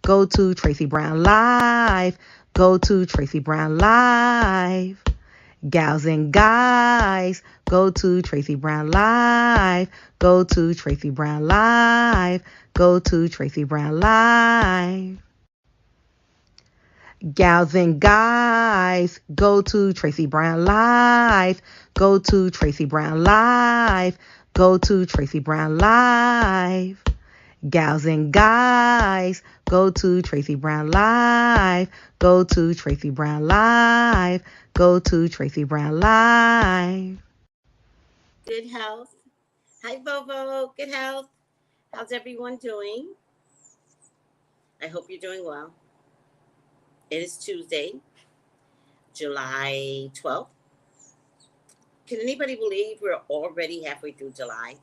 Go to Tracey Brown Live. Go to Tracey Brown Live. Gals and guys, go to Tracey Brown Live. Go to Tracey Brown Live. Go to Tracey Brown Live. Gals and guys, go to Tracey Brown Live. Go to Tracey Brown Live. Go to Tracey Brown Live. Gals and guys, go to Tracey Brown Live. Go to Tracey Brown Live. Go to Tracey Brown Live. Good health. Hi, Bobo. Good health. How's everyone doing? I hope you're doing well. It is Tuesday, July 12th. Can anybody believe we're already halfway through July?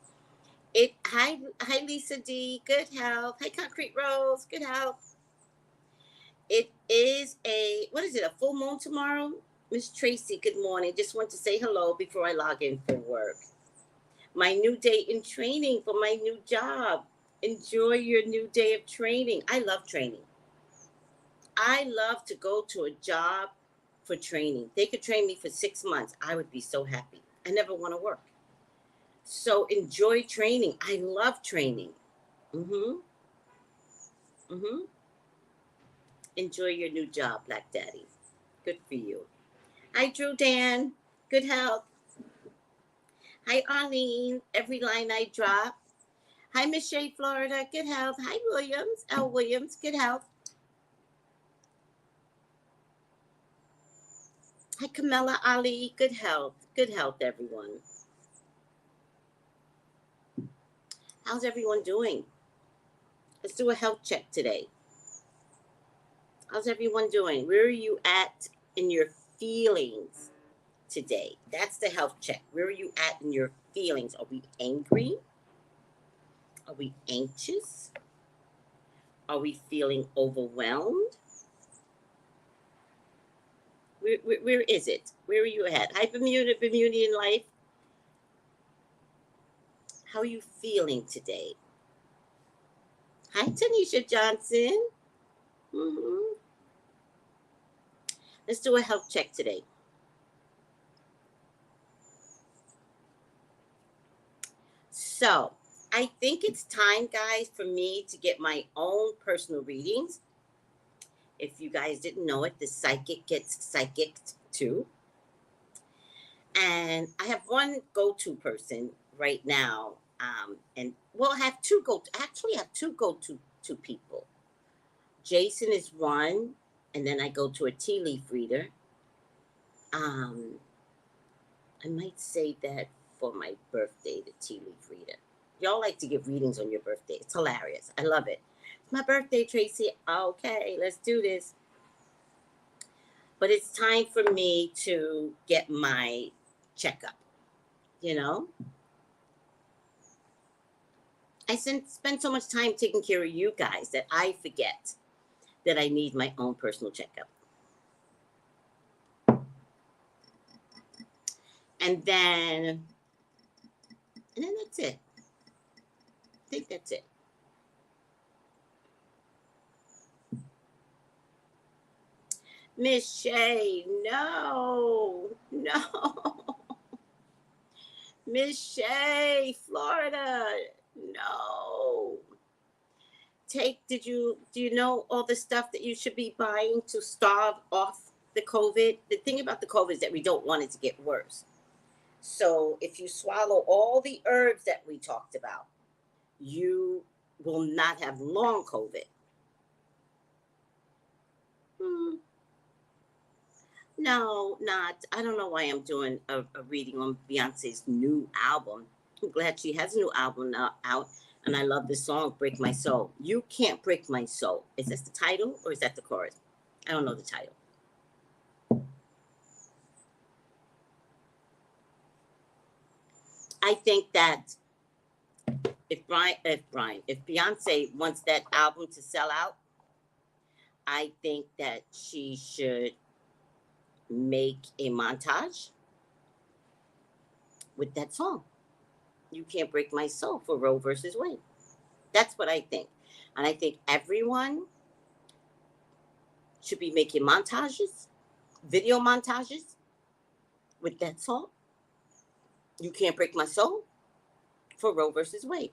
Hi, Lisa D. Good health. Hi, Concrete Rose. Good health. It is a full moon tomorrow? Miss Tracy, good morning. Just want to say hello before I log in for work. My new day in training for my new job. Enjoy your new day of training. I love training. I love to go to a job for training. They could train me for 6 months. I would be so happy. I never want to work. So enjoy training. I love training. Enjoy your new job, Black Daddy. Good for you. Hi, Drew Dan. Good health. Hi, Arlene. Every line I drop. Hi, Miss Shea, Florida. Good health. Hi, Williams. L. Williams. Good health. Hi, Camilla Ali. Good health. Good health, everyone. How's everyone doing? Let's do a health check today. How's everyone doing? Where are you at in your feelings today? That's the health check. Where are you at in your feelings? Are we angry? Are we anxious? Are we feeling overwhelmed? Where is it? Where are you at? Hi, Bermuda in life. How are you feeling today? Hi, Tanisha Johnson. Let's do a health check today. So, I think it's time, guys, for me to get my own personal readings. If you guys didn't know it, the psychic gets psychicked too. And I have one go-to person right now. And we'll have two go-to people. Jason is one, and then I go to a tea leaf reader. I might say that for my birthday, the tea leaf reader. Y'all like to give readings on your birthday. It's hilarious. I love it. It's my birthday, Tracy. Okay, let's do this. But it's time for me to get my checkup, you know? I spend so much time taking care of you guys that I forget that I need my own personal checkup. And then that's it. I think that's it. Miss Shay, no. Miss Shay, Florida, no. Do you know all the stuff that you should be buying to stave off the COVID? The thing about the COVID is that we don't want it to get worse. So if you swallow all the herbs that we talked about, you will not have long COVID. No, not. I don't know why I'm doing a reading on Beyonce's new album. I'm glad she has a new album out, and I love this song, Break My Soul. You Can't Break My Soul. Is this the title or is that the chorus? I don't know the title. I think that if Beyonce wants that album to sell out, I think that she should make a montage with that song. You Can't Break My Soul for Roe versus Wade. That's what I think. And I think everyone should be making montages, video montages with that song. You can't break my soul for Roe versus Wade.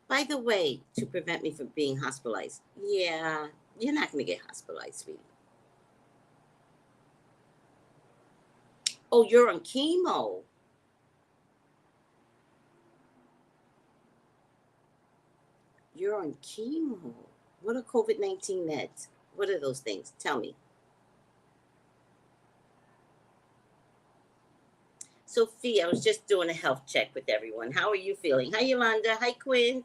By the way, to prevent me from being hospitalized, yeah, you're not going to get hospitalized, sweetie. Oh, you're on chemo. You're on chemo. What are COVID-19 meds? What are those things? Tell me. Sophie, I was just doing a health check with everyone. How are you feeling? Hi, Yolanda. Hi, Quinn.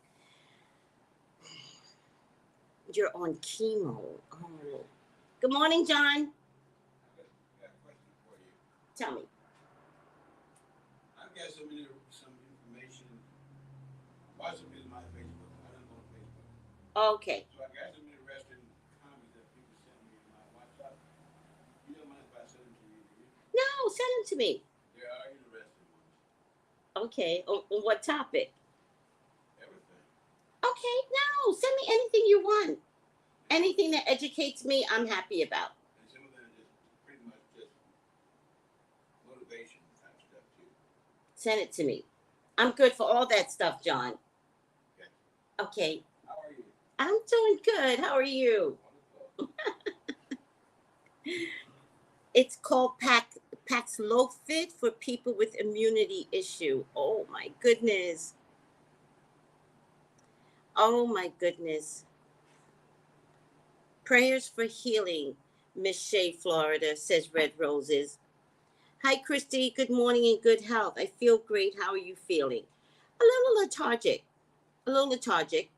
You're on chemo. Oh. Good morning, John. Got a question for you. Tell me. I've got some information. Possibly my Facebook. I don't go on Facebook. Okay. So I got some interesting comments that people sent me in my WhatsApp. You don't mind if I send them to you, do you? No, send them to me. There are interesting ones. Okay. On what topic? Everything. Okay. No, send me anything you want. Anything that educates me, I'm happy about. And some of them are just pretty much just motivation type stuff too. Send it to me. I'm good for all that stuff, John. Okay. Okay. How are you? I'm doing good. How are you? Wonderful. It's called Paxlovid for people with immunity issue. Oh my goodness. Oh my goodness. Prayers for healing, Miss Shea, Florida, says Red Roses. Hi, Christy. Good morning and good health. I feel great. How are you feeling? A little lethargic. A little lethargic.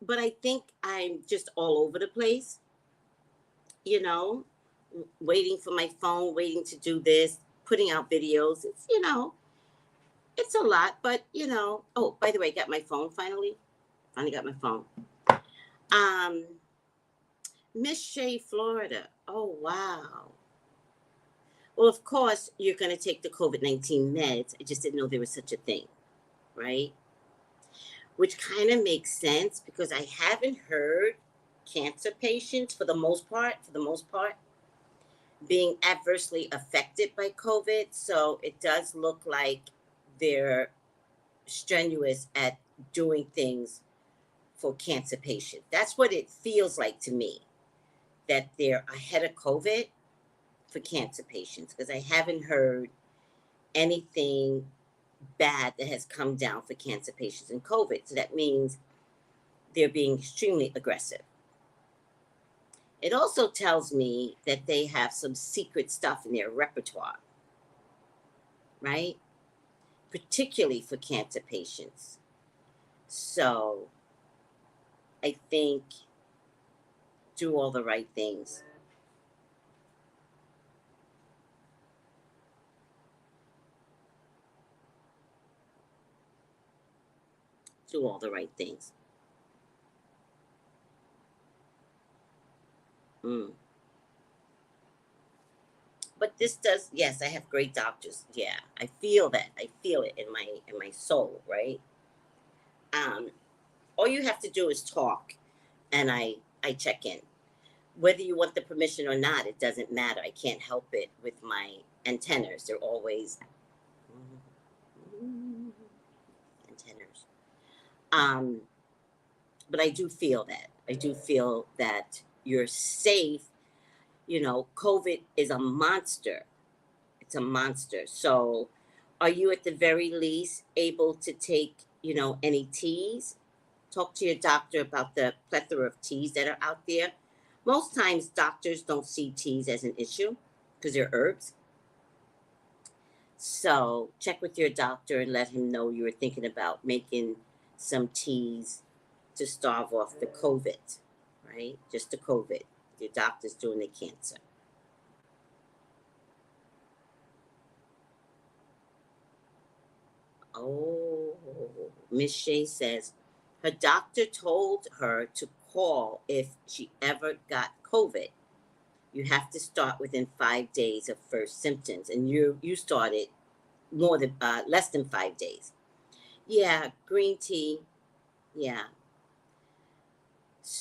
But I think I'm just all over the place. You know, waiting for my phone, waiting to do this, putting out videos. It's, it's a lot, but, oh, by the way, I got my phone finally. Finally got my phone. Miss Shea, Florida. Oh, wow. Well, of course, you're going to take the COVID-19 meds. I just didn't know there was such a thing, right? Which kind of makes sense because I haven't heard cancer patients, for the most part, being adversely affected by COVID. So it does look like they're strenuous at doing things for cancer patients. That's what it feels like to me, that they're ahead of COVID for cancer patients, because I haven't heard anything bad that has come down for cancer patients in COVID. So that means they're being extremely aggressive. It also tells me that they have some secret stuff in their repertoire, right? Particularly for cancer patients. So I think do all the right things. Do all the right things. But this does, yes, I have great doctors. Yeah, I feel that. I feel it in my soul, right? All you have to do is talk, and I check in. Whether you want the permission or not, it doesn't matter. I can't help it with my antennas. They're always antennas. But I do feel that. I do feel that you're safe. COVID is a monster. It's a monster. So, are you at the very least able to take, any teas? Talk to your doctor about the plethora of teas that are out there. Most times, doctors don't see teas as an issue because they're herbs. So, check with your doctor and let him know you were thinking about making some teas to starve off the COVID, right? Just the COVID. Your doctor's doing the cancer. Oh, Miss Shea says her doctor told her to call if she ever got COVID. You have to start within 5 days of first symptoms, and you started less than 5 days. Yeah, green tea. Yeah.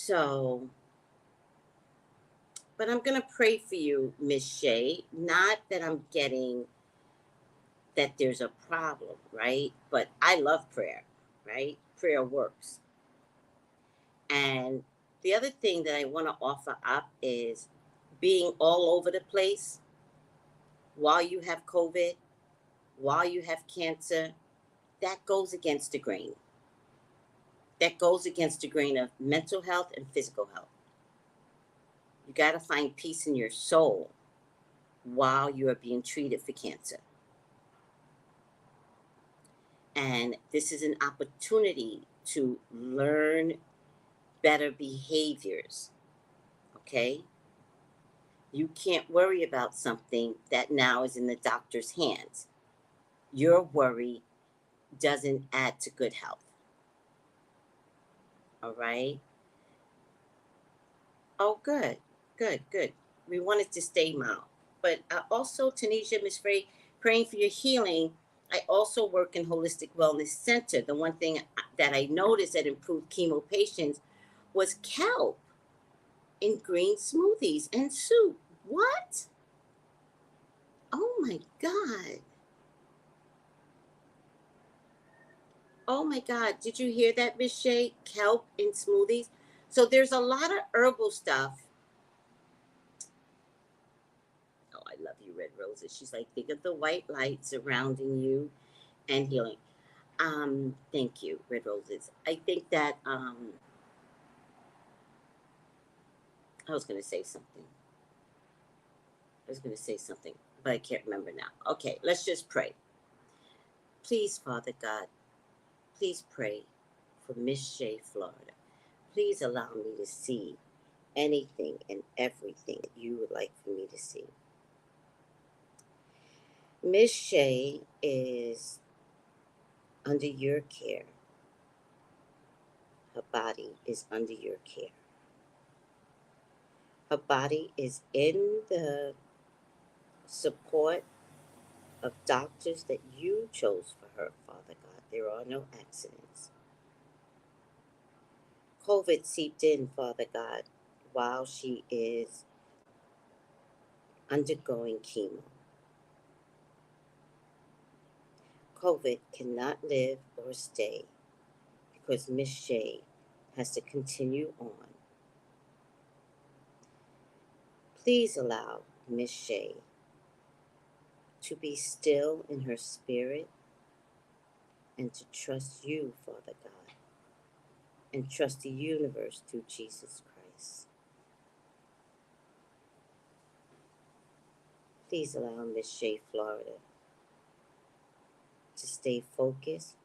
So, but I'm going to pray for you, Miss Shay. Not that I'm getting that there's a problem, right? But I love prayer, right? Prayer works. And the other thing that I want to offer up is being all over the place while you have COVID, while you have cancer, that goes against the grain. That goes against the grain of mental health and physical health. You got to find peace in your soul while you are being treated for cancer. And this is an opportunity to learn better behaviors, okay? You can't worry about something that now is in the doctor's hands. Your worry doesn't add to good health, all right? Oh, good, good, good. We wanted to stay mild. But also, Tanisha, Miss Frey, praying for your healing. I also work in Holistic Wellness Center. The one thing that I noticed that improved chemo patients was kelp in green smoothies and soup. What? Oh my God. Oh my God. Did you hear that, Miss Shay? Kelp in smoothies. So there's a lot of herbal stuff. Oh, I love you, Red Roses. She's like, think of the white light surrounding you and healing. Thank you, Red Roses. I think that I was gonna say something. But I can't remember now. Okay, let's just pray. Please, Father God, please pray for Miss Shay, Florida. Please allow me to see anything and everything that you would like for me to see. Miss Shay is under your care. Her body is under your care. Her body is in the support of doctors that you chose for her, Father God. There are no accidents. COVID seeped in, Father God, while she is undergoing chemo. COVID cannot live or stay because Miss Shay has to continue on. Please allow Miss Shay to be still in her spirit and to trust you, Father God, and trust the universe through Jesus Christ. Please allow Miss Shay, Florida, to stay focused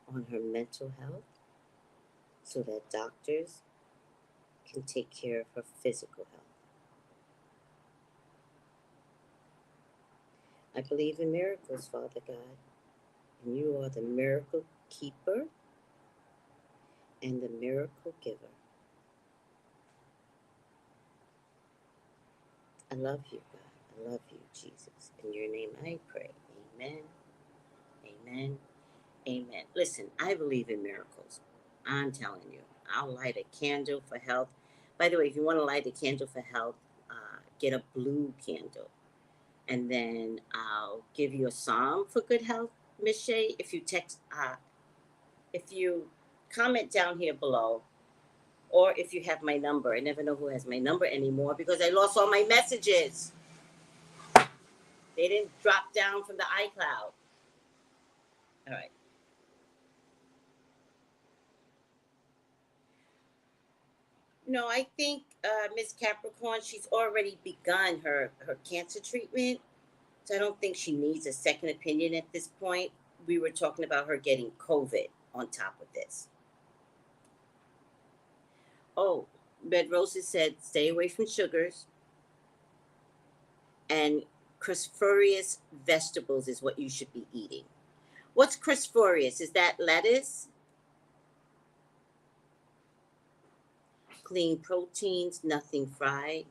on her mental health so that doctors can take care of her physical health. I believe in miracles, Father God, and you are the miracle keeper and the miracle giver. I love you, God. I love you, Jesus. In your name I pray. Amen. Amen. Amen. Listen, I believe in miracles. I'm telling you. I'll light a candle for health. By the way, if you want to light a candle for health, get a blue candle. And then I'll give you a psalm for good health, Miss Shay. If you comment down here below, or if you have my number. I never know who has my number anymore because I lost all my messages. They didn't drop down from the iCloud. All right. No, I think Miss Capricorn, she's already begun her cancer treatment. So I don't think she needs a second opinion at this point. We were talking about her getting COVID on top of this. Oh, Red Roses said stay away from sugars and cruciferous vegetables is what you should be eating. What's cruciferous? Is that lettuce? Clean proteins, nothing fried.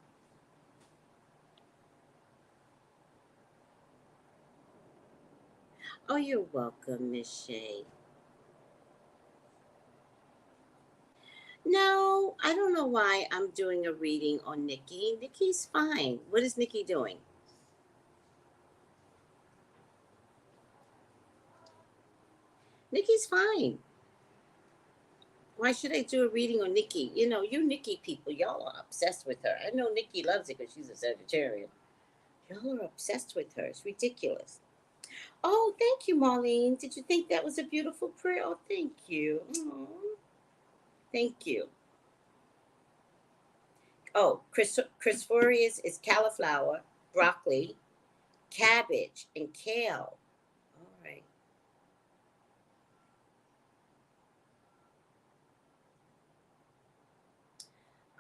Oh, you're welcome, Miss Shay. No, I don't know why I'm doing a reading on Nikki. Nikki's fine. What is Nikki doing? Nikki's fine. Why should I do a reading on Nikki? You know, you Nikki people, y'all are obsessed with her. I know Nikki loves it because she's a Sagittarian. Y'all are obsessed with her. It's ridiculous. Oh, thank you, Marlene. Did you think that was a beautiful prayer? Oh, thank you. Aww. Thank you. Oh, Christorius is cauliflower, broccoli, cabbage, and kale. All right.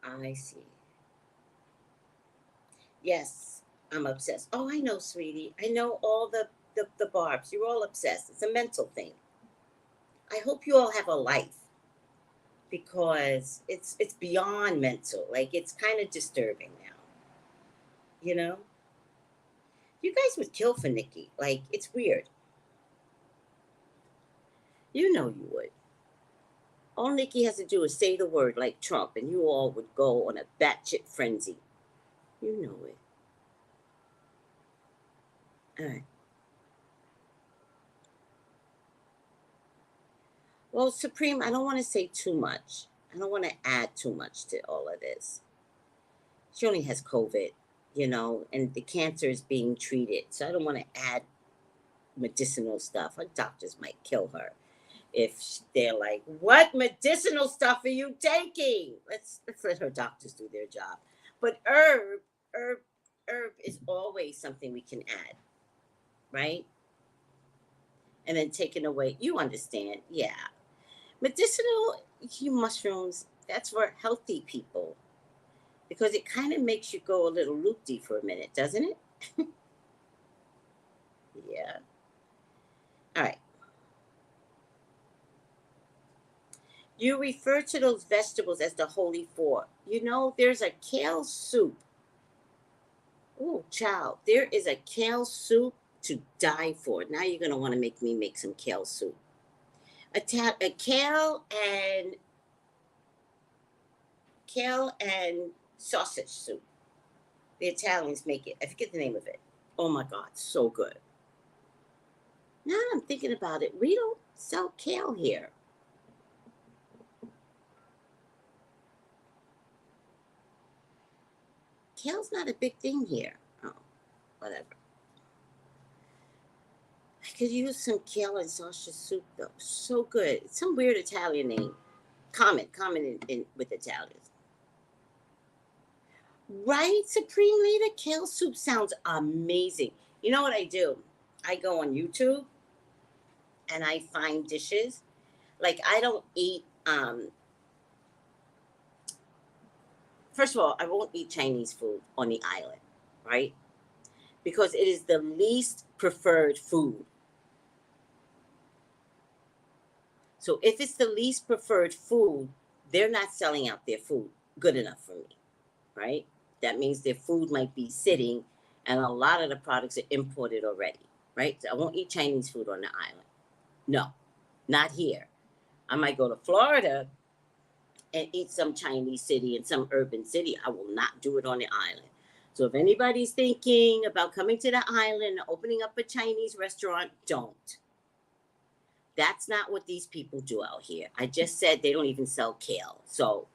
I see. Yes, I'm obsessed. Oh, I know, sweetie. I know all the barbs. You're all obsessed. It's a mental thing. I hope you all have a life because it's beyond mental. Like it's kind of disturbing now. You know? You guys would kill for Nikki. Like it's weird. You know you would. All Nikki has to do is say the word like Trump, and you all would go on a batshit frenzy. You know it. All right. Well, Supreme, I don't want to say too much. I don't want to add too much to all of this. She only has COVID, you know, and the cancer is being treated. So I don't want to add medicinal stuff. Her doctors might kill her if they're like, "What medicinal stuff are you taking?" Let's let her doctors do their job. But herb, herb is always something we can add, right? And then taken away. You understand? Yeah. Medicinal mushrooms. That's for healthy people because it kind of makes you go a little loopy for a minute, doesn't it? Yeah. All right. You refer to those vegetables as the holy four. You know, there's a kale soup. Oh, child, there is a kale soup to die for. Now you're gonna want to make me make some kale soup. A kale and sausage soup. The Italians make it. I forget the name of it. Oh my God, so good. Now I'm thinking about it. We don't sell kale here. Kale's not a big thing here. Oh, whatever. I could use some kale and sausage soup though. So good. It's some weird Italian name. Common in with Italians. Right, Supreme Leader? Kale soup sounds amazing. You know what I do? I go on YouTube and I find dishes. Like I don't eat first of all, I won't eat Chinese food on the island, right? Because it is the least preferred food. So if it's the least preferred food, they're not selling out their food good enough for me, right? That means their food might be sitting and a lot of the products are imported already, right? So I won't eat Chinese food on the island. No, not here. I might go to Florida and eat some Chinese city and some urban city. I will not do it on the island. So if anybody's thinking about coming to the island and opening up a Chinese restaurant, don't. That's not what these people do out here. I just said they don't even sell kale. So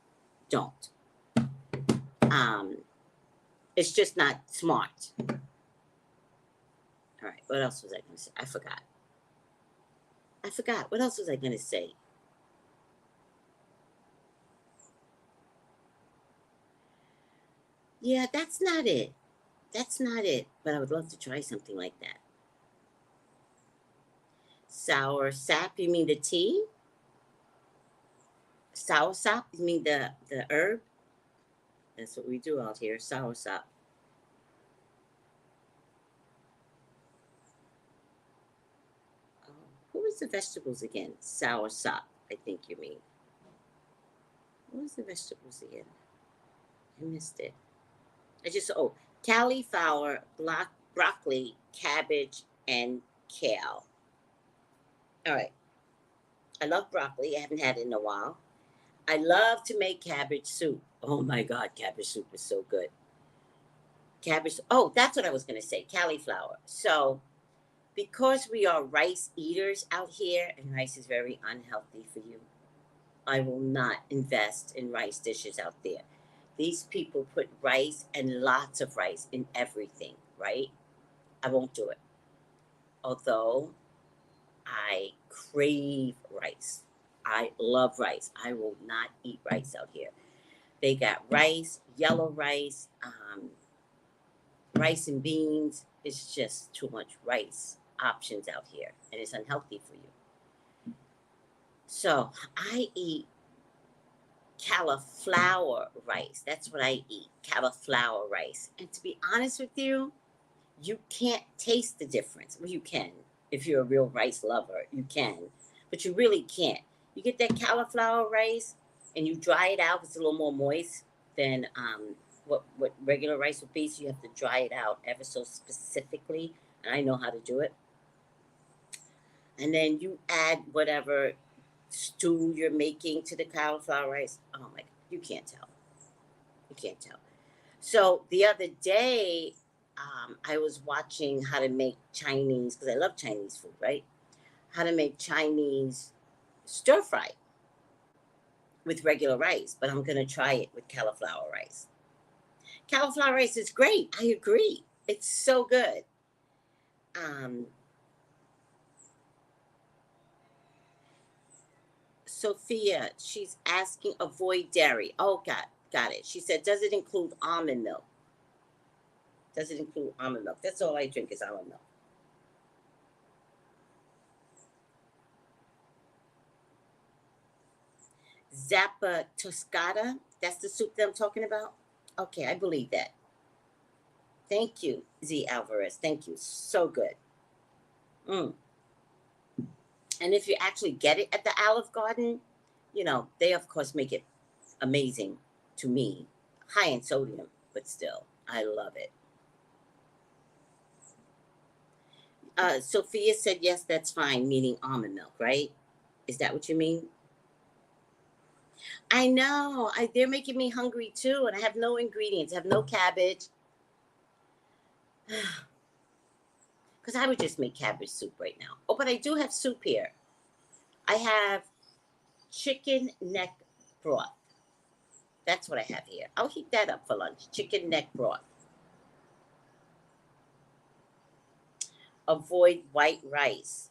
don't. It's just not smart. All right, what else was I going to say? I forgot. What else was I going to say? Yeah, that's not it. That's not it. But I would love to try something like that. Sour sap, you mean the tea? Sour sap, you mean the herb? That's what we do out here, sour sap. Oh, what was the vegetables again? Sour sap, I think you mean. What was the vegetables again? I missed it. Cauliflower, broccoli, cabbage, and kale. All right. I love broccoli. I haven't had it in a while. I love to make cabbage soup. Oh my God, cabbage soup is so good. Cabbage. Oh, that's what I was going to say. Cauliflower. So, because we are rice eaters out here, and rice is very unhealthy for you, I will not invest in rice dishes out there. These people put rice and lots of rice in everything, right? I won't do it. Although I crave rice. I love rice. I will not eat rice out here. They got rice, yellow rice, rice and beans. It's just too much rice options out here, and it's unhealthy for you. So I eat cauliflower rice. That's what I eat, cauliflower rice. And to be honest with you, you can't taste the difference. Well, you can. If you're a real rice lover, you can. But you really can't. You get that cauliflower rice and you dry it out. It's a little more moist than what regular rice would be. So you have to dry it out ever so specifically. And I know how to do it. And then you add whatever stew you're making to the cauliflower rice. Oh my God, you can't tell. You can't tell. So the other day, I was watching how to make Chinese, because I love Chinese food, right? How to make Chinese stir fry with regular rice, but I'm going to try it with cauliflower rice. Cauliflower rice is great. I agree. It's so good. Sophia, she's asking, avoid dairy. Oh, got it. She said, does it include almond milk? Does it include almond milk? That's all I drink is almond milk. Zappa toscata, that's the soup that I'm talking about? Okay, I believe that. Thank you, Z Alvarez. Thank you. So good. Mm. And if you actually get it at the Olive Garden, you know, they of course make it amazing to me. High in sodium, but still, I love it. Sophia said, yes, that's fine, meaning almond milk, right? Is that what you mean? I know. They're making me hungry too, and I have no ingredients. I have no cabbage. Because I would just make cabbage soup right now. Oh, but I do have soup here. I have chicken neck broth. That's what I have here. I'll heat that up for lunch. Chicken neck broth. Avoid white rice.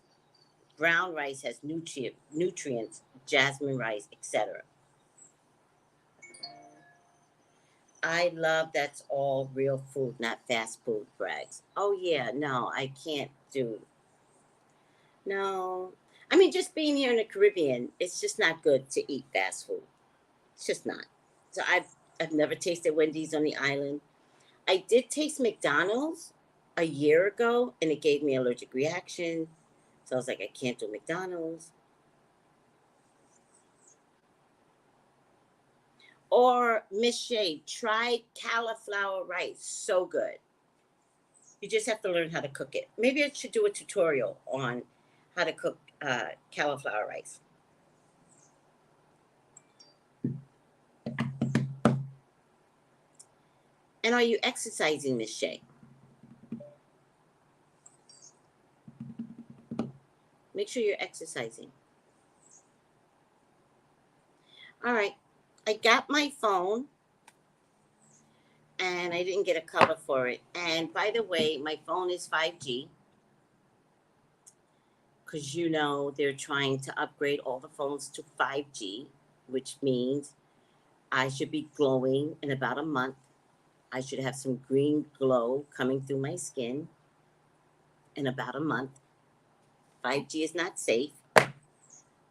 Brown rice has nutrients, jasmine rice, etc. I love that's all real food, not fast food, Brags. Oh yeah, no, I can't do. No, I mean just being here in the Caribbean, it's just not good to eat fast food. It's just not. So I've never tasted Wendy's on the island. I did taste McDonald's a year ago, and it gave me an allergic reaction. So I was like, I can't do McDonald's. Or Miss Shay, try cauliflower rice. So good. You just have to learn how to cook it. Maybe I should do a tutorial on how to cook cauliflower rice. And are you exercising, Miss Shay? Make sure you're exercising. All right. I got my phone, and I didn't get a cover for it. And by the way, my phone is 5G, because you know they're trying to upgrade all the phones to 5G, which means I should be glowing in about a month. I should have some green glow coming through my skin in about a month. 5G is not safe,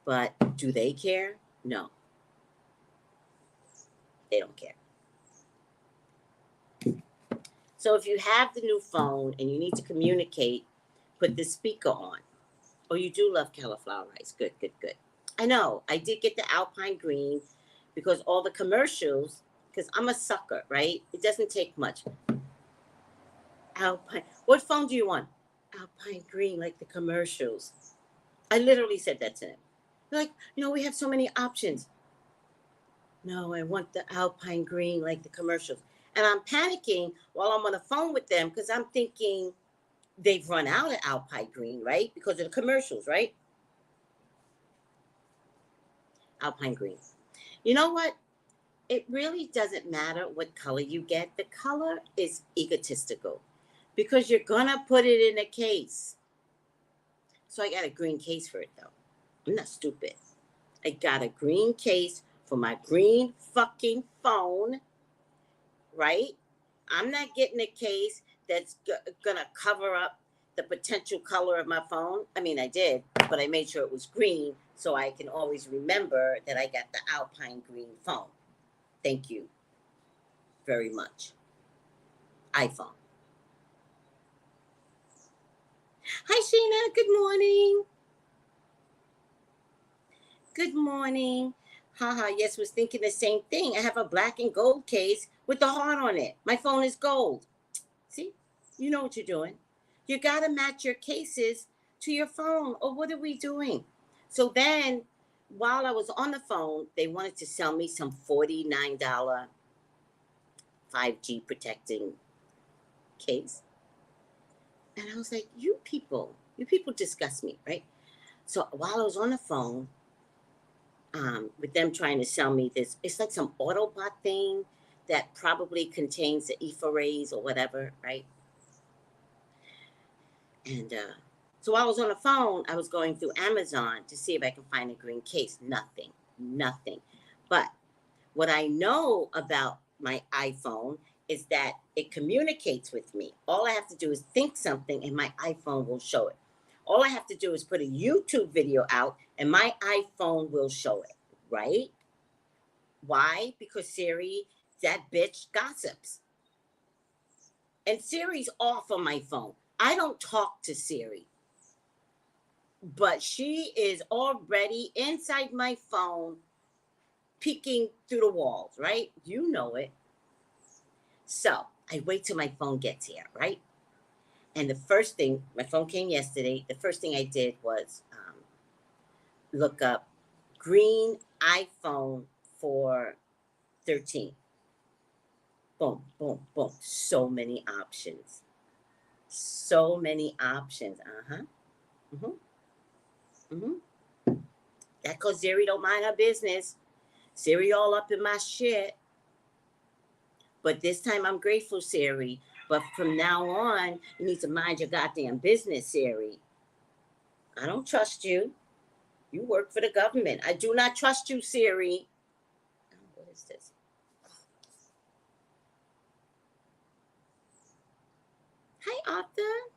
but do they care? No, they don't care. So if you have the new phone and you need to communicate, put the speaker on. Oh, you do love cauliflower rice. Good, good, good. I know. I did get the Alpine Green because all the commercials, because I'm a sucker, right? It doesn't take much. Alpine. What phone do you want? Alpine Green, like the commercials. I literally said that to them. They're like, we have so many options. No, I want the Alpine green like the commercials. And I'm panicking while I'm on the phone with them because I'm thinking they've run out of Alpine green, right? Because of the commercials, right? Alpine green. You know what? It really doesn't matter what color you get. The color is egotistical because you're going to put it in a case. So I got a green case for it, though. I'm not stupid. I got a green case for my green fucking phone, right? I'm not getting a case that's going to cover up the potential color of my phone. I mean, I did, but I made sure it was green so I can always remember that I got the Alpine green phone. Thank you very much. iPhone. Hi, Sheena. Good morning. Good morning. Haha, yes, was thinking the same thing. I have a black and gold case with the heart on it. My phone is gold. See? You know what you're doing. You got to match your cases to your phone, or what are we doing? So then, while I was on the phone, they wanted to sell me some $49 5G protecting case. And I was like, you people disgust me, right? So while I was on the phone, with them trying to sell me this, it's like some Autobot thing that probably contains the EFA rays or whatever, right? And so while I was on the phone, I was going through Amazon to see if I can find a green case. Nothing. But what I know about my iPhone is that it communicates with me. All I have to do is think something and my iPhone will show it. All I have to do is put a YouTube video out and my iPhone will show it, right? Why? Because Siri, that bitch, gossips. And Siri's off on my phone. I don't talk to Siri. But she is already inside my phone, peeking through the walls, right? You know it. So I wait till my phone gets here, right? And the first thing, my phone came yesterday. The first thing I did was look up green iPhone for 13. Boom, boom, boom. So many options. So many options. Uh-huh. That cause Siri don't mind her business. Siri all up in my shit. But this time I'm grateful, Siri. But from now on, you need to mind your goddamn business, Siri. I don't trust you. You work for the government. I do not trust you, Siri. Oh, what is this? Hi, Arthur.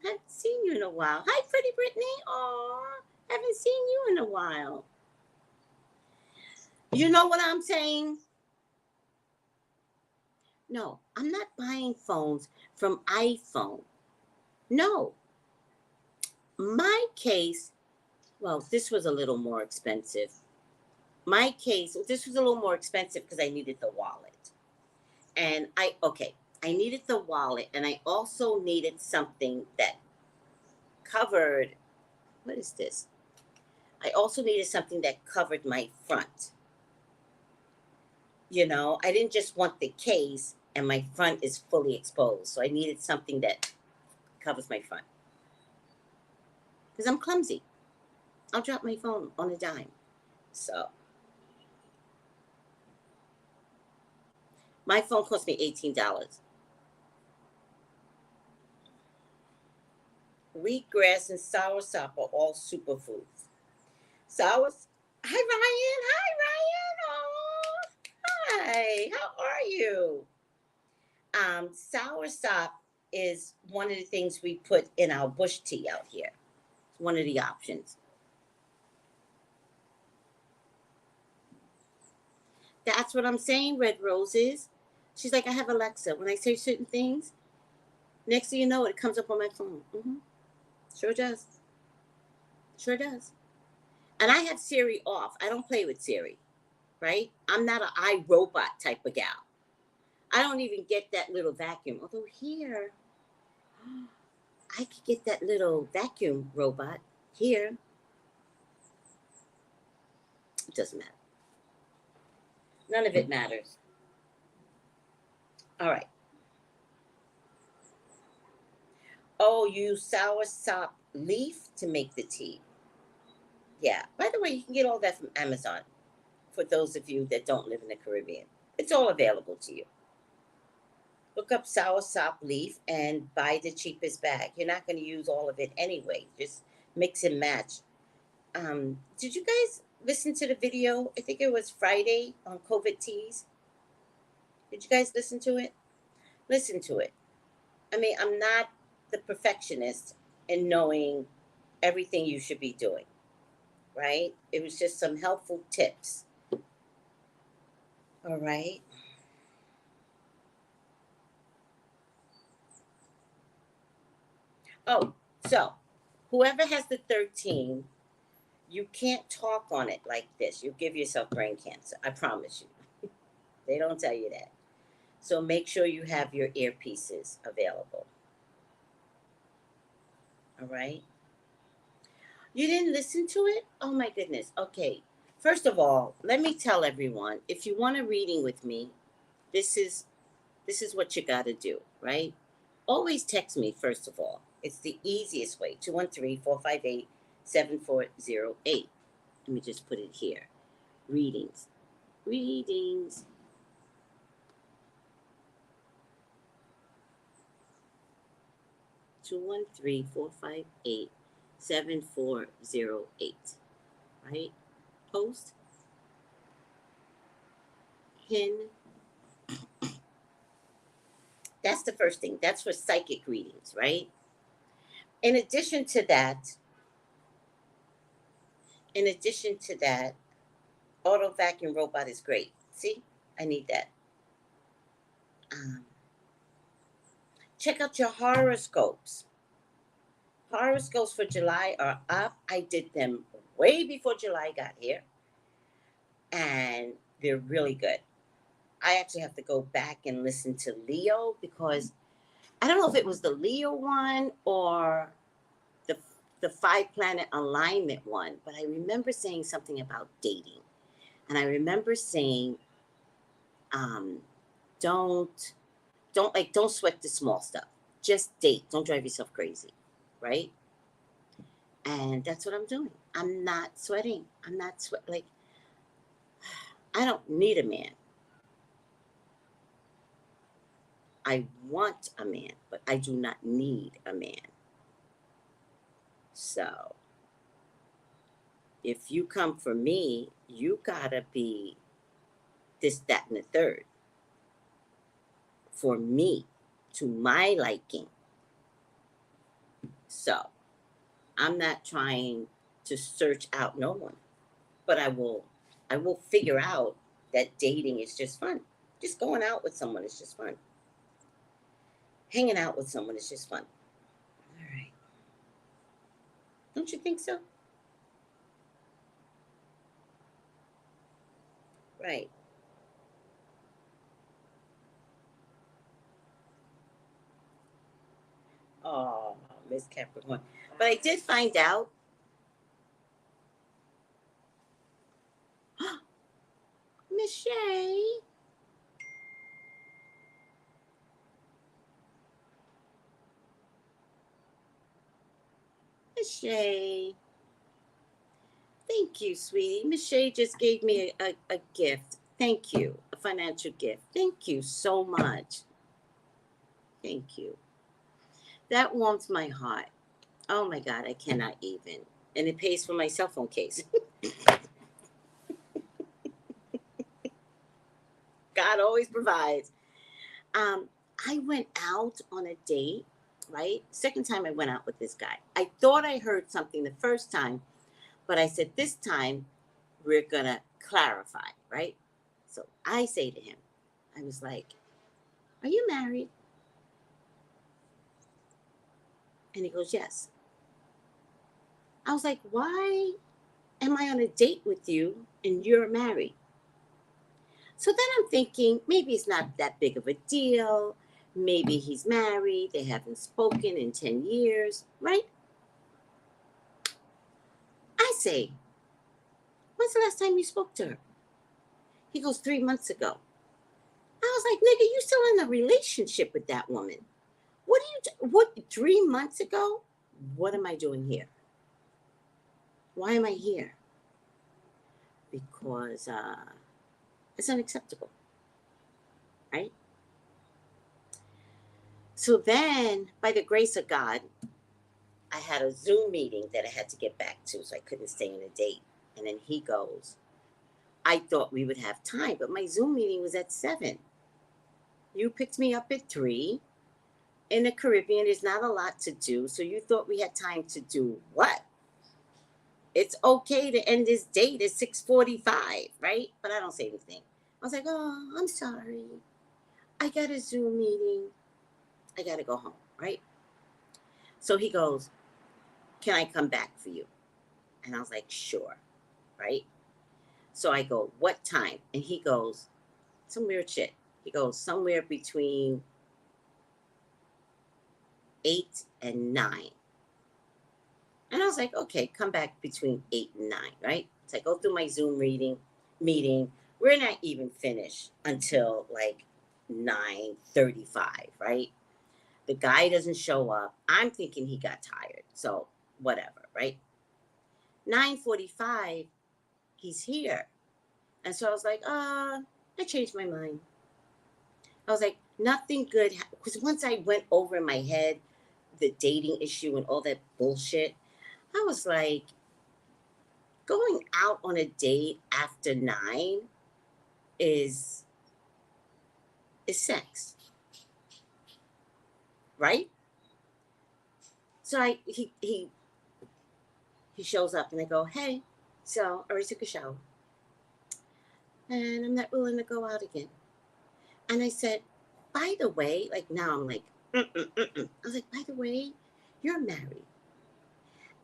Haven't seen you in a while. Hi, pretty Brittany. Aw, haven't seen you in a while. You know what I'm saying? No, I'm not buying phones from iPhone. No. My case, well, this was a little more expensive. My case, this was a little more expensive because I needed the wallet. And I needed the wallet and I also needed something that covered, what is this? I also needed something that covered my front. You know, I didn't just want the case and my front is fully exposed. So I needed something that covers my front. Because I'm clumsy. I'll drop my phone on a dime. So my phone cost me $18. Wheatgrass and soursop are all superfoods. Hi, Ryan. Hi, Ryan. Oh, hi. How are you? Soursop is one of the things we put in our bush tea out here. It's one of the options. That's what I'm saying, Red Roses. She's like, I have Alexa. When I say certain things, next thing you know, it comes up on my phone. Sure does. Sure does. And I have Siri off. I don't play with Siri, right? I'm not an iRobot type of gal. I don't even get that little vacuum. Although here, I could get that little vacuum robot here. It doesn't matter. None of it matters. All right. Oh, use soursop leaf to make the tea. Yeah. By the way, you can get all that from Amazon for those of you that don't live in the Caribbean. It's all available to you. Look up soursop leaf and buy the cheapest bag. You're not going to use all of it anyway. Just mix and match. Did you guys listen to the video? I think it was Friday on COVID teas. Did you guys listen to it? Listen to it. I mean, I'm not the perfectionist in knowing everything you should be doing, right? It was just some helpful tips. All right. Oh, so whoever has the 13, you can't talk on it like this. You give yourself brain cancer. I promise you. They don't tell you that. So make sure you have your earpieces available. All right. You didn't listen to it? Oh my goodness. Okay. First of all, let me tell everyone, if you want a reading with me, this is what you got to do, right? Always text me first of all. It's the easiest way. 213-458-7408. Let me just put it here. Readings. Readings. 213-458-7408. Right? Post. Pin. That's the first thing. That's for psychic readings, right? In addition to that, auto vacuum robot is great. See, I need that. Check out your horoscopes. Horoscopes for July are up. I did them way before July got here, and they're really good. I actually have to go back and listen to Leo because I don't know if it was the Leo one or the 5-planet alignment one, but I remember saying something about dating, and I remember saying, don't sweat the small stuff. Just date. Don't drive yourself crazy, right? And that's what I'm doing. I'm not sweating. I'm not like I don't need a man. I want a man, but I do not need a man. So, if you come for me, you gotta be this, that, and the third for me, to my liking. So, I'm not trying to search out no one, but I will figure out that dating is just fun. Just going out with someone is just fun. Hanging out with someone is just fun. All right. Don't you think so? Right. Oh, Miss Capricorn. But I did find out. Miss Shay. Miss Shay. Thank you, sweetie. Miss Shay just gave me a gift. Thank you. A financial gift. Thank you so much. Thank you. That warms my heart. Oh my God, I cannot even. And it pays for my cell phone case. God always provides. I went out on a date, right? Second time I went out with this guy. I thought I heard something the first time, but I said, this time we're going to clarify, right? So I say to him, I was like, are you married? And he goes, yes. I was like, why am I on a date with you and you're married? So then I'm thinking, maybe it's not that big of a deal. Maybe he's married. They haven't spoken in 10 years, right? I say, when's the last time you spoke to her? He goes, 3 months ago. I was like, nigga, you still in a relationship with that woman. What, 3 months ago? What am I doing here? Why am I here? Because it's unacceptable, right? So then, by the grace of God, I had a Zoom meeting that I had to get back to, so I couldn't stay on a date. And then he goes, I thought we would have time, but my Zoom meeting was at 7. You picked me up at 3. In the Caribbean, there's not a lot to do, so you thought we had time to do what? It's okay to end this date at 6:45, right? But I don't say anything. I was like, oh, I'm sorry. I got a Zoom meeting. I got to go home, right? So he goes, can I come back for you? And I was like, sure, right? So I go, what time? And he goes, some weird shit. He goes, somewhere between 8 and 9. And I was like, okay, come back between 8 and 9, right? So I go through my Zoom meeting. We're not even finished until like 9:35, right? The guy doesn't show up. I'm thinking he got tired. So whatever, right? 9:45, he's here. And so I was like, I changed my mind. I was like, nothing good. Because once I went over in my head the dating issue and all that bullshit, I was like, going out on a date after 9 is sex, right? So he shows up and I go, hey, so I already took a shower and I'm not willing to go out again. And I said, by the way, like now I'm like, I was like, by the way, you're married.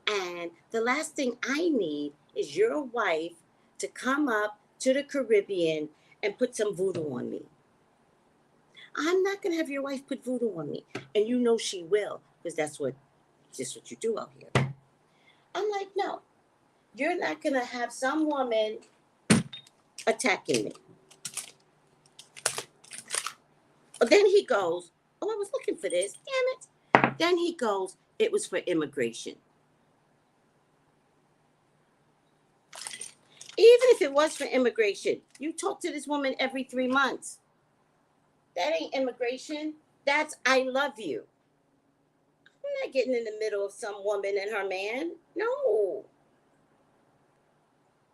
And the last thing I need is your wife to come up to the Caribbean and put some voodoo on me. I'm not going to have your wife put voodoo on me. And you know she will, because that's just what you do out here. I'm like, no, you're not going to have some woman attacking me. But then he goes, oh, I was looking for this. Damn it. Then he goes, it was for immigration. Even if it was for immigration, you talk to this woman every 3 months. That ain't immigration. That's I love you. I'm not getting in the middle of some woman and her man. No.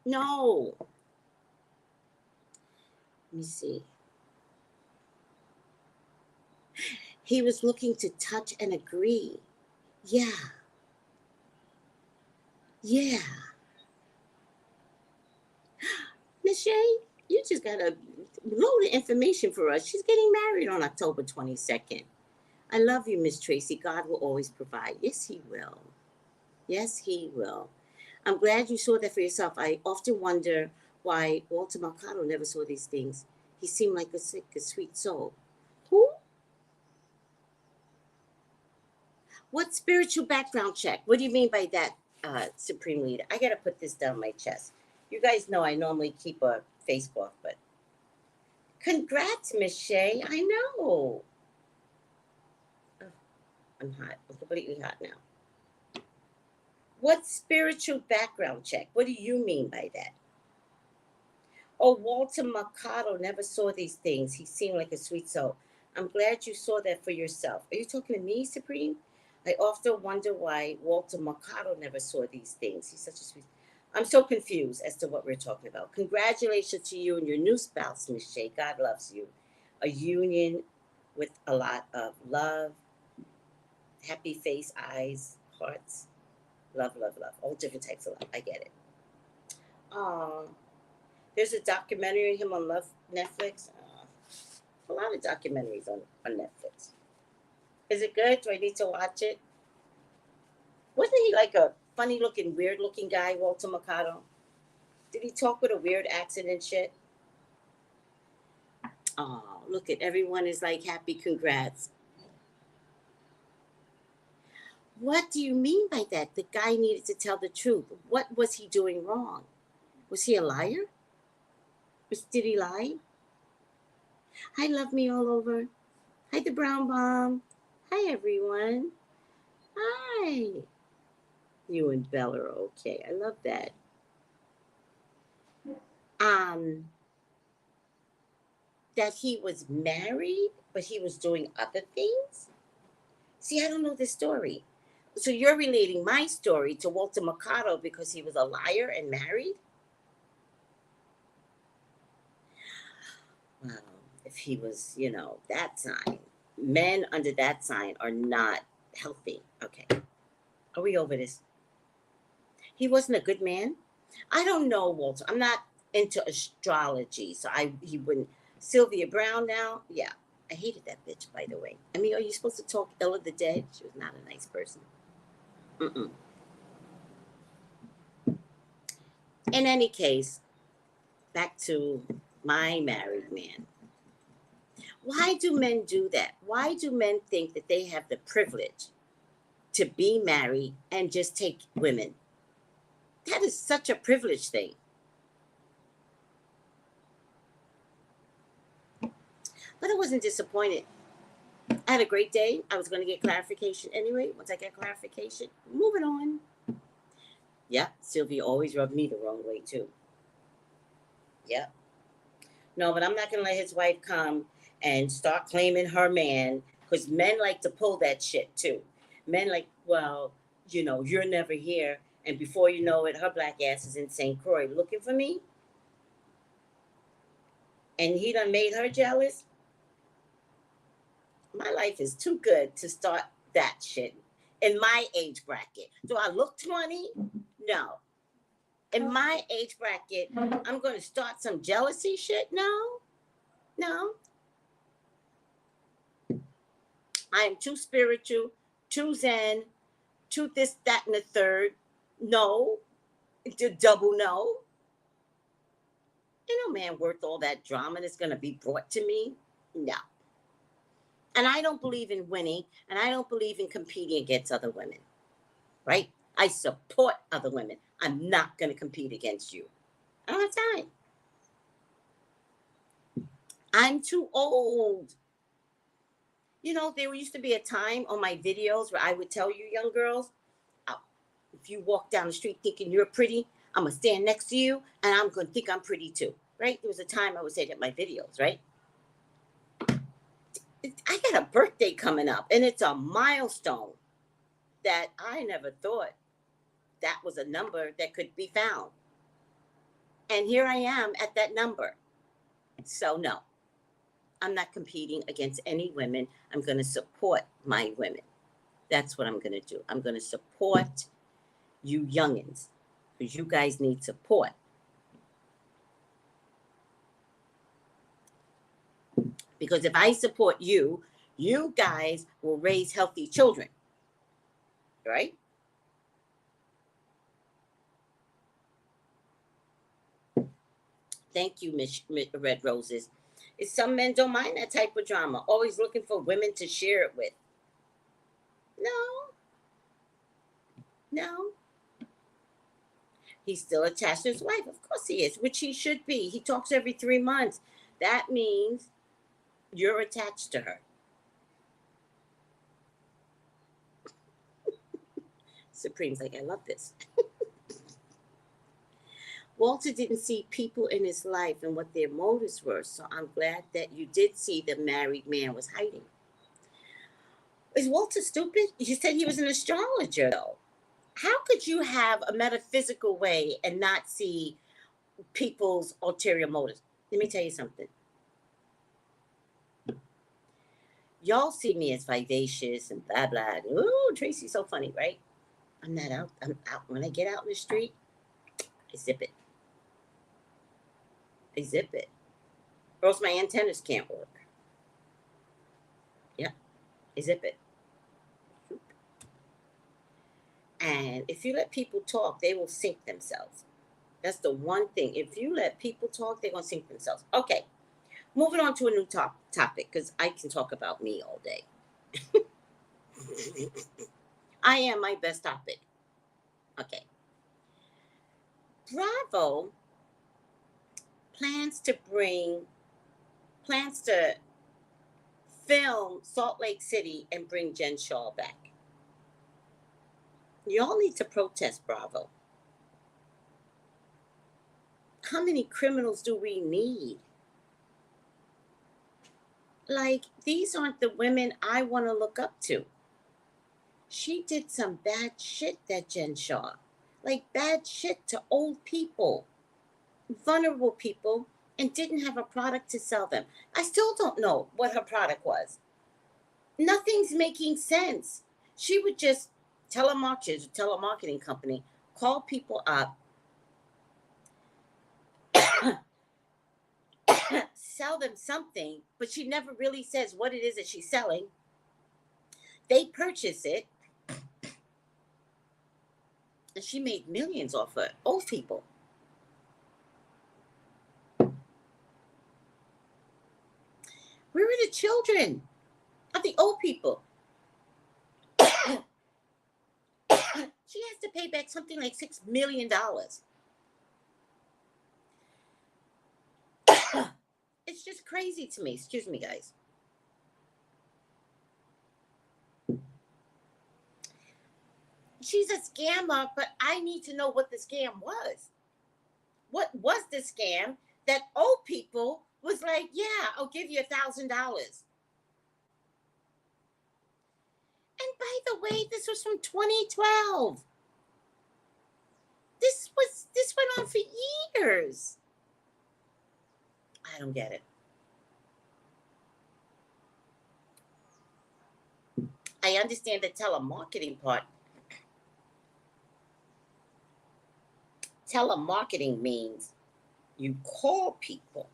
No. Let me see. He was looking to touch and agree. Yeah. Yeah. Miss Shay, you just got a load of information for us. She's getting married on October 22nd. I love you, Miss Tracy. God will always provide. Yes, he will. Yes, he will. I'm glad you saw that for yourself. I often wonder why Walter Mercado never saw these things. He seemed like a sweet soul. Who? What spiritual background check? What do you mean by that, Supreme Leader? I got to put this down my chest. You guys know I normally keep a face cloth, but congrats, Miss Shay. I know. Oh, I'm hot. I'm completely hot now. What spiritual background check? What do you mean by that? Oh, Walter Mercado never saw these things. He seemed like a sweet soul. I'm glad you saw that for yourself. Are you talking to me, Supreme? I often wonder why Walter Mercado never saw these things. He's such a sweet. I'm so confused as to what we're talking about. Congratulations to you and your new spouse, Miss Shay. God loves you. A union with a lot of love, happy face, eyes, hearts. Love, love, love. All different types of love. I get it. There's a documentary of him on Netflix. A lot of documentaries on Netflix. Is it good? Do I need to watch it? Wasn't he like a funny looking, weird looking guy, Walter Mercado? Did he talk with a weird accent and shit? Oh, look at everyone is like happy, congrats. What do you mean by that? The guy needed to tell the truth. What was he doing wrong? Was he a liar? Did he lie? Hi, Love Me All Over. Hi, the Brown Bomb. Hi, everyone. Hi. You and Bella are okay. I love that. That he was married, but he was doing other things? See, I don't know this story. So you're relating my story to Walter Mercado because he was a liar and married? Well, if he was, that sign, men under that sign are not healthy. Okay. Are we over this? He wasn't a good man. I don't know, Walter. I'm not into astrology, so he wouldn't. Sylvia Brown now, yeah. I hated that bitch, by the way. I mean, are you supposed to talk ill of the dead? She was not a nice person. Mm-mm. In any case, back to my married man. Why do men do that? Why do men think that they have the privilege to be married and just take women? That is such a privilege thing. But I wasn't disappointed. I had a great day. I was going to get clarification anyway. Once I get clarification, moving on. Yeah, Sylvia always rubbed me the wrong way too. Yeah. No, but I'm not going to let his wife come and start claiming her man because men like to pull that shit too. Men like, well, you're never here. And before you know it, her black ass is in St. Croix looking for me. And he done made her jealous. My life is too good to start that shit in my age bracket. Do I look 20? No. In my age bracket, I'm going to start some jealousy shit? No. No. I am too spiritual, too zen, too this, that, and the third. No. Double no. Ain't no man worth all that drama that's going to be brought to me. No. And I don't believe in winning, and I don't believe in competing against other women. Right? I support other women. I'm not going to compete against you. I don't have time. I'm too old. There used to be a time on my videos where I would tell you young girls, if you walk down the street thinking you're pretty, I'm going to stand next to you and I'm going to think I'm pretty too. Right? There was a time I would say that in my videos, right? I got a birthday coming up and it's a milestone that I never thought that was a number that could be found. And here I am at that number. So, no, I'm not competing against any women. I'm going to support my women. That's what I'm going to do. I'm going to support you youngins because you guys need support. Because if I support you, you guys will raise healthy children. Right? Thank you, Miss Red Roses. Some men don't mind that type of drama, always looking for women to share it with. No. No. He's still attached to his wife. Of course he is, which he should be. He talks every 3 months. That means you're attached to her. Supreme's like, I love this. Walter didn't see people in his life and what their motives were, so I'm glad that you did see the married man was hiding. Is Walter stupid? You said he was an astrologer, though. How could you have a metaphysical way and not see people's ulterior motives? Let me tell you something. Y'all see me as vivacious and blah, blah. Ooh, Tracy's so funny, right? I'm not out. I'm out. When I get out in the street, I zip it. I zip it. Or else my antennas can't work. Yeah, I zip it. And if you let people talk, they will sink themselves. That's the one thing. If you let people talk, they're going to sink themselves. Okay, moving on to a new topic, because I can talk about me all day. I am my best topic. Okay. Bravo plans to film Salt Lake City and bring Jen Shaw back. Y'all need to protest, Bravo. How many criminals do we need? Like, these aren't the women I want to look up to. She did some bad shit, that Jen Shaw. Like, bad shit to old people, vulnerable people, and didn't have a product to sell them. I still don't know what her product was. Nothing's making sense. She would just telemarketing company, call people up, sell them something, but she never really says what it is that she's selling. They purchase it, and she made millions off of old people. Where are the children of the old people? She has to pay back something like $6 million. It's just crazy to me. Excuse me, guys. She's a scammer, but I need to know what the scam was. What was the scam that old people was like, yeah, I'll give you $1,000. And by the way, this was from 2012. This went on for years. I don't get it. I understand the telemarketing part. Telemarketing means you call people.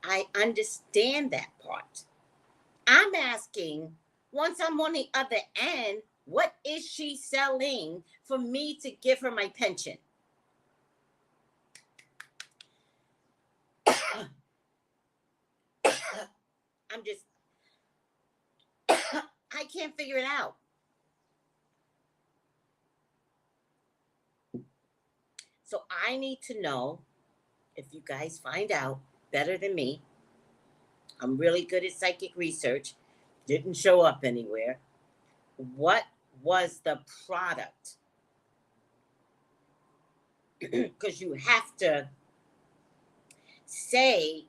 I understand that part. I'm asking, once I'm on the other end, what is she selling for me to give her my pension? I'm just, I can't figure it out. So I need to know, if you guys find out better than me, I'm really good at psychic research, didn't show up anywhere. What was the product? Because you have to say,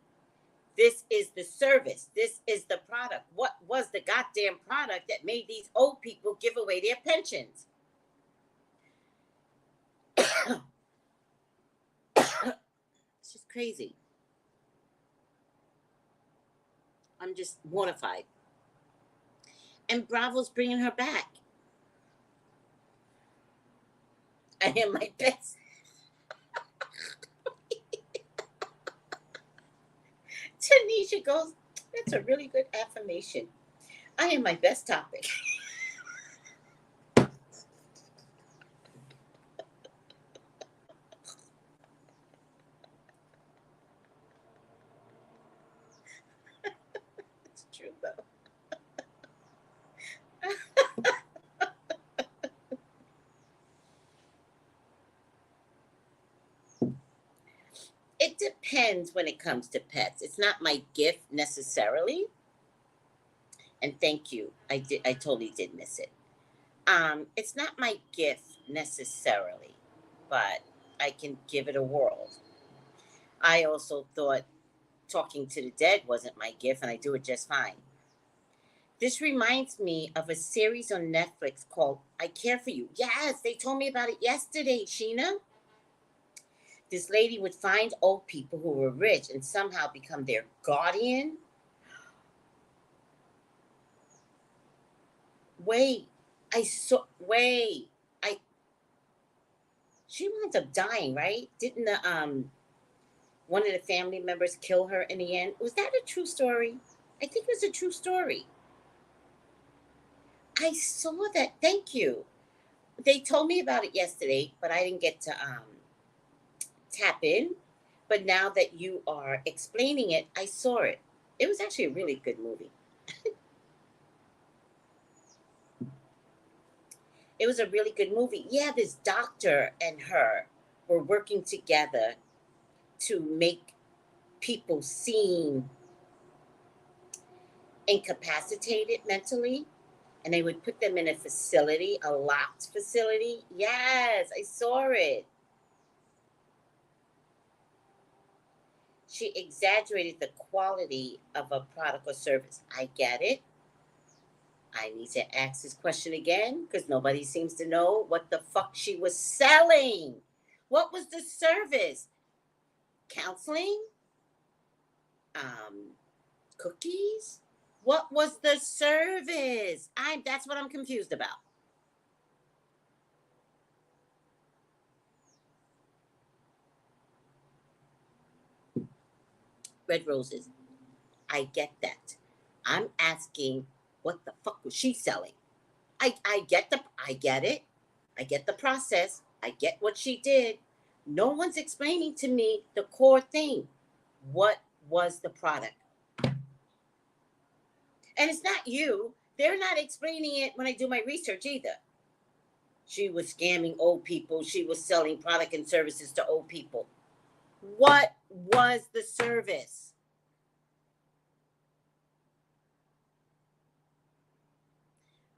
this is the service, this is the product. What was the goddamn product that made these old people give away their pensions? It's just crazy. I'm just mortified. And Bravo's bringing her back. I am my best. Tanisha goes, that's a really good affirmation. I am my best topic. It's true, though. It depends when it comes to pets. It's not my gift necessarily. And thank you. I totally did miss it. It's not my gift necessarily, but I can give it a whirl. I also thought talking to the dead wasn't my gift, and I do it just fine. This reminds me of a series on Netflix called I Care For You. Yes, they told me about it yesterday, Sheena. This lady would find old people who were rich and somehow become their guardian. She wound up dying, right? Didn't the one of the family members kill her in the end? Was that a true story? I think it was a true story. I saw that. Thank you. They told me about it yesterday, but I didn't get to tap in. But now that you are explaining it, I saw it. It was actually a really good movie. It was a really good movie. Yeah, this doctor and her were working together to make people seem incapacitated mentally, and they would put them in a facility, a locked facility. Yes, I saw it. She exaggerated the quality of a product or service. I get it. I need to ask this question again because nobody seems to know what the fuck she was selling. What was the service? Counseling? Um, Cookies? What was the service? That's what I'm confused about. Red roses. I get that. I'm asking what the fuck was she selling? I get it. I get the process. I get what she did. No one's explaining to me the core thing. What was the product? And it's not you. They're not explaining it when I do my research either. She was scamming old people. She was selling product and services to old people. What was the service?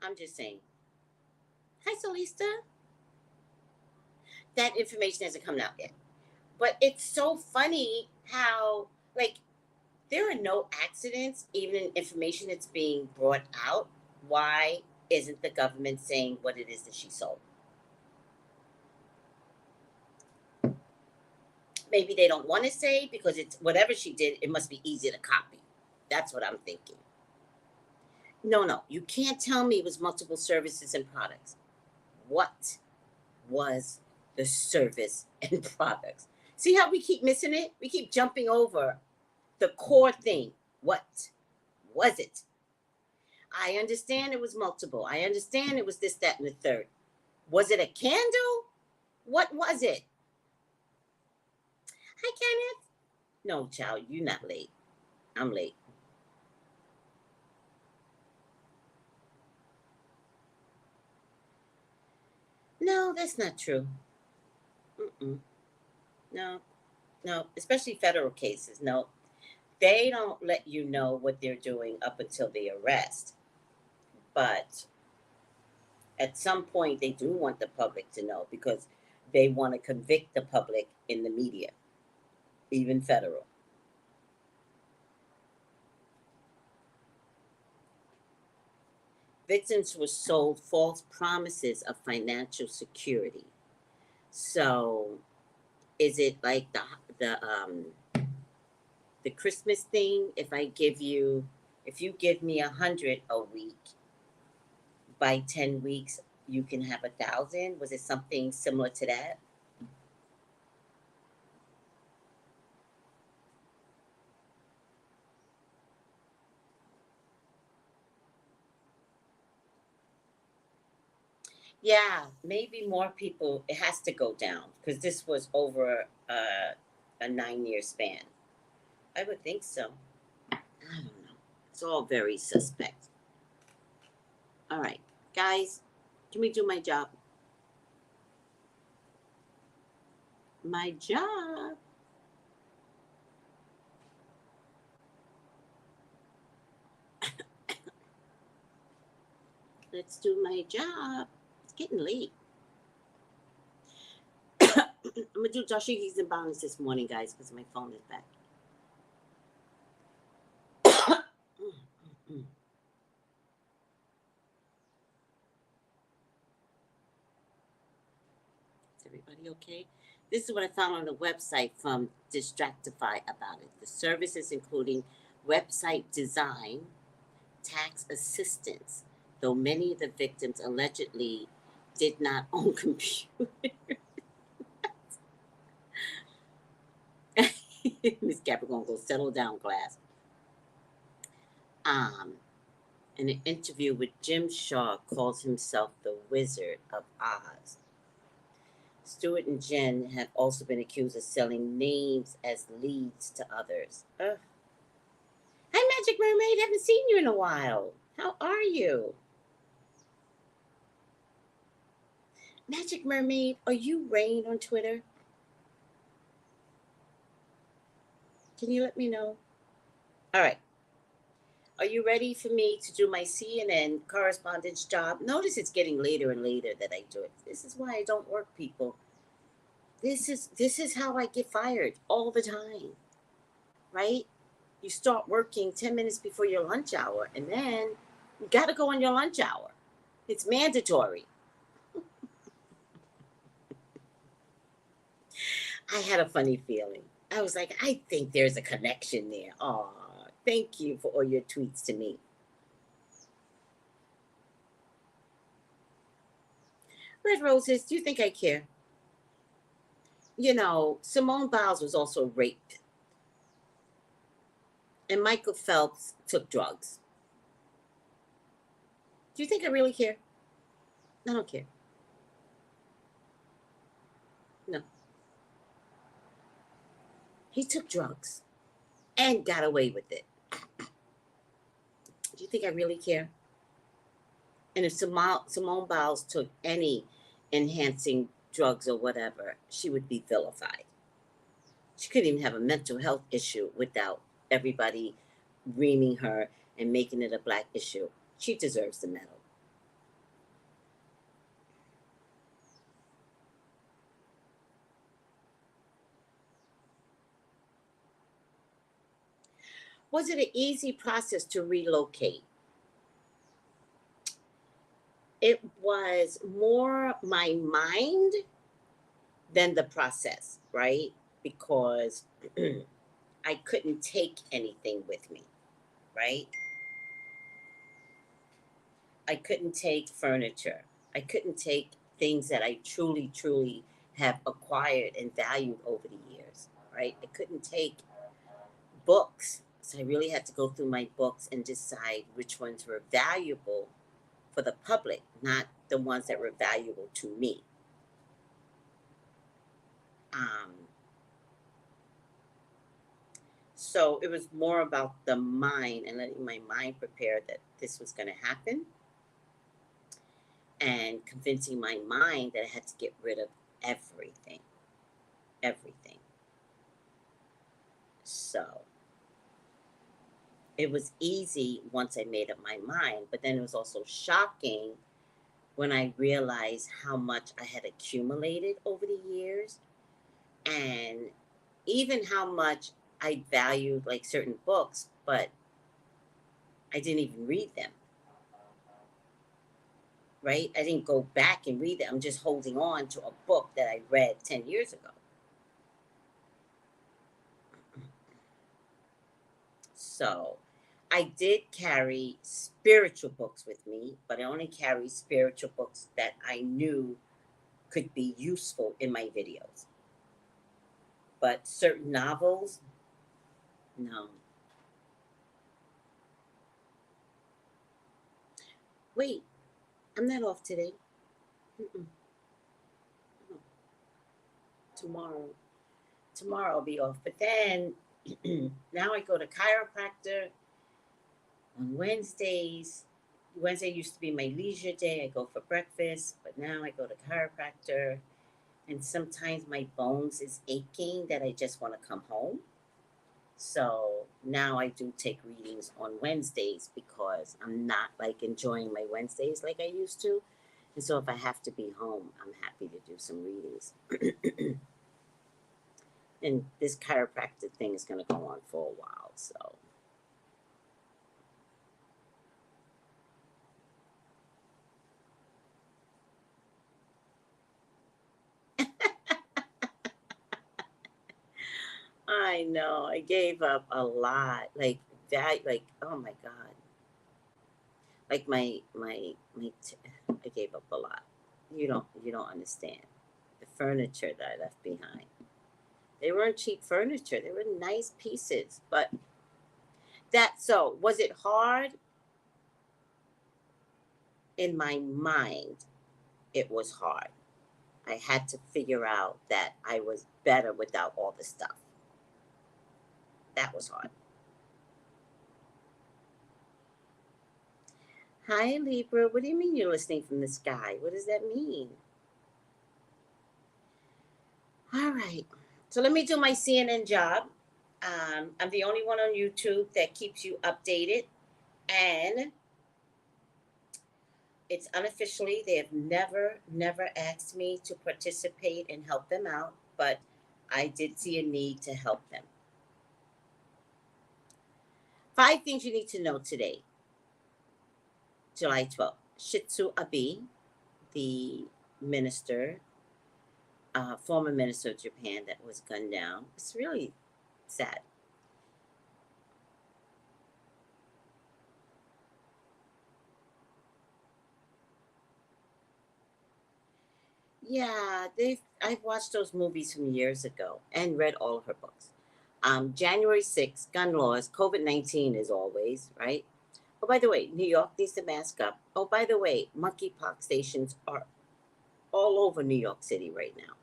I'm just saying. Hi, Solista. That information hasn't come out yet. But it's so funny how, like, there are no accidents, even in information that's being brought out. Why isn't the government saying what it is that she sold? Maybe they don't want to say because it's whatever she did, it must be easy to copy. That's what I'm thinking. No, you can't tell me it was multiple services and products. What was the service and products? See how we keep missing it? We keep jumping over the core thing. What was it? I understand it was multiple. I understand it was this, that, and the third. Was it a candle? What was it? Hi, Kenneth. No, child, you're not late. I'm late. No, that's not true. Mm-mm. No, especially federal cases. No, they don't let you know what they're doing up until the arrest. But at some point, they do want the public to know because they want to convict the public in the media, even federal. Victims were sold false promises of financial security. So, is it like the Christmas thing? If you give me 100 a week, by 10 weeks you can have 1,000. Was it something similar to that? Yeah, maybe more people. It has to go down because this was over a 9-year span. I would think so. I don't know. It's all very suspect. All right, guys, can we do my job? My job. Let's do my job. It's getting late. I'm gonna do Joshiki's and Bounties this morning, guys, because my phone is back. Is everybody okay? This is what I found on the website from Distractify about it. The services including website design, tax assistance, though many of the victims allegedly did not own computers. Miss Capricorn goes, settle down, class. In an interview with Jim Shaw, calls himself the Wizard of Oz. Stewart and Jen have also been accused of selling names as leads to others. Ugh. Hi, Magic Mermaid. Haven't seen you in a while. How are you? Magic Mermaid, are you Rain on Twitter? Can you let me know? All right. Are you ready for me to do my CNN correspondence job? Notice it's getting later and later that I do it. This is why I don't work, people. This is how I get fired all the time, right? You start working 10 minutes before your lunch hour, and then you got to go on your lunch hour. It's mandatory. I had a funny feeling. I was like, I think there's a connection there. Aw, thank you for all your tweets to me. Red Roses, do you think I care? You know, Simone Biles was also raped, and Michael Phelps took drugs. Do you think I really care? I don't care. No. He took drugs and got away with it. Do you think I really care? And if Simone Biles took any enhancing drugs or whatever, she would be vilified. She couldn't even have a mental health issue without everybody reaming her and making it a black issue. She deserves the medal. Was it an easy process to relocate? It was more my mind than the process, right? Because I couldn't take anything with me, right? I couldn't take furniture. I couldn't take things that I truly, truly have acquired and valued over the years, right? I couldn't take books. So I really had to go through my books and decide which ones were valuable for the public, not the ones that were valuable to me. Um, so it was more about the mind and letting my mind prepare that this was going to happen, and convincing my mind that I had to get rid of everything. Everything. So it was easy once I made up my mind, but then it was also shocking when I realized how much I had accumulated over the years, and even how much I valued like certain books, but I didn't even read them, right? I didn't go back and read them. I'm just holding on to a book that I read 10 years ago. So I did carry spiritual books with me, but I only carry spiritual books that I knew could be useful in my videos. But certain novels, no. Wait, I'm not off today. Mm-mm. No. Tomorrow. Tomorrow I'll be off. But then now I go to chiropractor on Wednesdays. Wednesday used to be my leisure day. I go for breakfast, but now I go to chiropractor. And sometimes my bones is aching that I just want to come home. So now I do take readings on Wednesdays because I'm not like enjoying my Wednesdays like I used to. And so if I have to be home, I'm happy to do some readings. And this chiropractic thing is going to go on for a while. So I know I gave up a lot. Like that, like, oh my God. Like I gave up a lot. You don't understand. The furniture that I left behind. They weren't cheap furniture. They were nice pieces. But so was it hard? In my mind, it was hard. I had to figure out that I was better without all the stuff. That was hard. Hi, Libra. What do you mean you're listening from the sky? What does that mean? All right. So let me do my CNN job. I'm the only one on YouTube that keeps you updated, and it's unofficially. They have never asked me to participate and help them out, but I did see a need to help them. 5 things you need to know today, July 12th. Shitsu Abe, the minister, former minister of Japan that was gunned down. It's really sad. Yeah, I've watched those movies from years ago and read all of her books. January 6th, gun laws, COVID-19 is always, right? Oh, by the way, New York needs to mask up. Oh, by the way, monkeypox stations are all over New York City right now.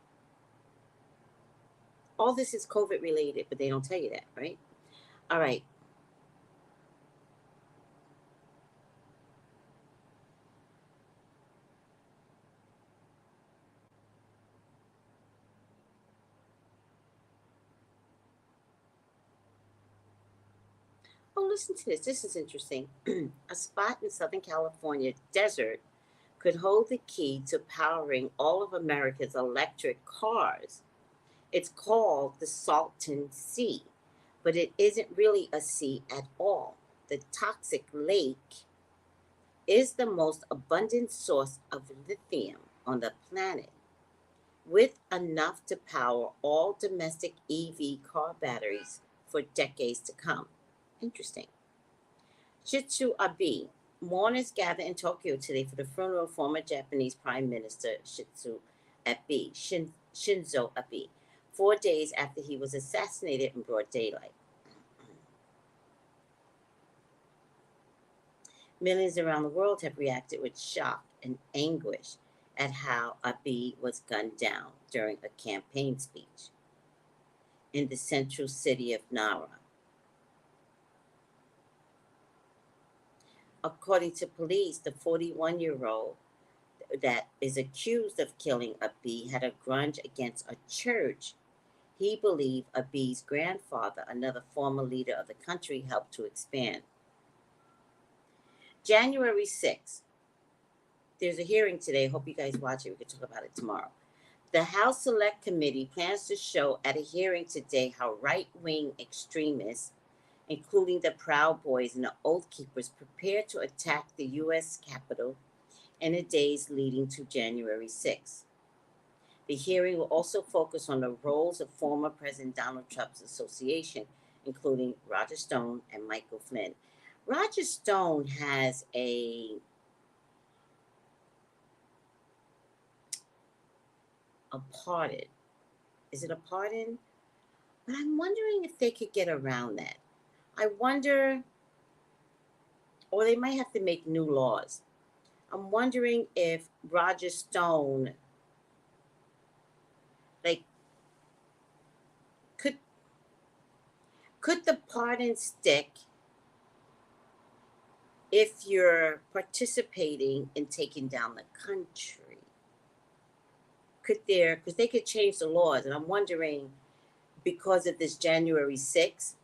All this is COVID related, but they don't tell you that, right? All right. Oh, listen to this. This is interesting. A spot in Southern California desert could hold the key to powering all of America's electric cars. It's called the Salton Sea, but it isn't really a sea at all. The toxic lake is the most abundant source of lithium on the planet, with enough to power all domestic EV car batteries for decades to come. Interesting. Shitsu Abe. Mourners gather in Tokyo today for the funeral of former Japanese Prime Minister Shinzo Abe, 4 days after he was assassinated in broad daylight. Millions around the world have reacted with shock and anguish at how Abe was gunned down during a campaign speech in the central city of Nara. According to police, the 41-year-old that is accused of killing Abe had a grudge against a church he believed Abe's grandfather, another former leader of the country, helped to expand. January 6th, there's a hearing today. Hope you guys watch it. We can talk about it tomorrow. The House Select Committee plans to show at a hearing today how right-wing extremists, including the Proud Boys and the Oath Keepers, prepare to attack the U.S. Capitol in the days leading to January 6th. The hearing will also focus on the roles of former President Donald Trump's association, including Roger Stone and Michael Flynn. Roger Stone has a pardon. Is it a pardon? But I'm wondering if they could get around that. I wonder, or they might have to make new laws. I'm wondering if Roger Stone, like, could the pardon stick if you're participating in taking down the country? Could there, because they could change the laws, and I'm wondering, because of this January 6th,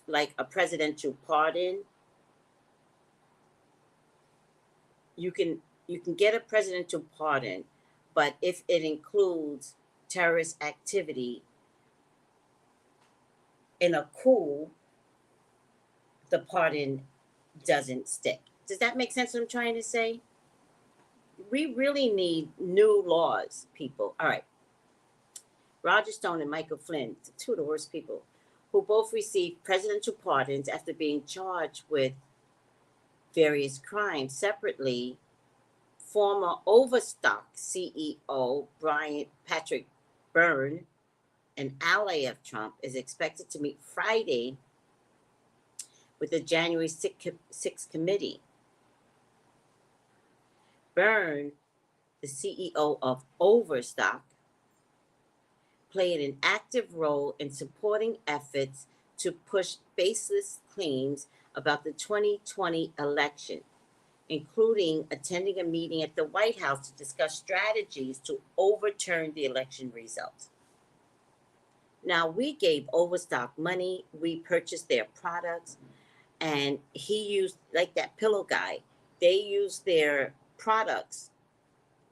like a presidential pardon, you can get a presidential pardon, but if it includes terrorist activity in a coup, the pardon doesn't stick. Does that make sense what I'm trying to say? We really need new laws, people. All right. Roger Stone and Michael Flynn, two of the worst people, who both received presidential pardons after being charged with various crimes. Separately, former Overstock CEO Patrick Byrne, an ally of Trump, is expected to meet Friday with the January 6th committee. Byrne, the CEO of Overstock, played an active role in supporting efforts to push baseless claims about the 2020 election, including attending a meeting at the White House to discuss strategies to overturn the election results. Now, we gave Overstock money, we purchased their products, and he used, like that pillow guy, they used their products,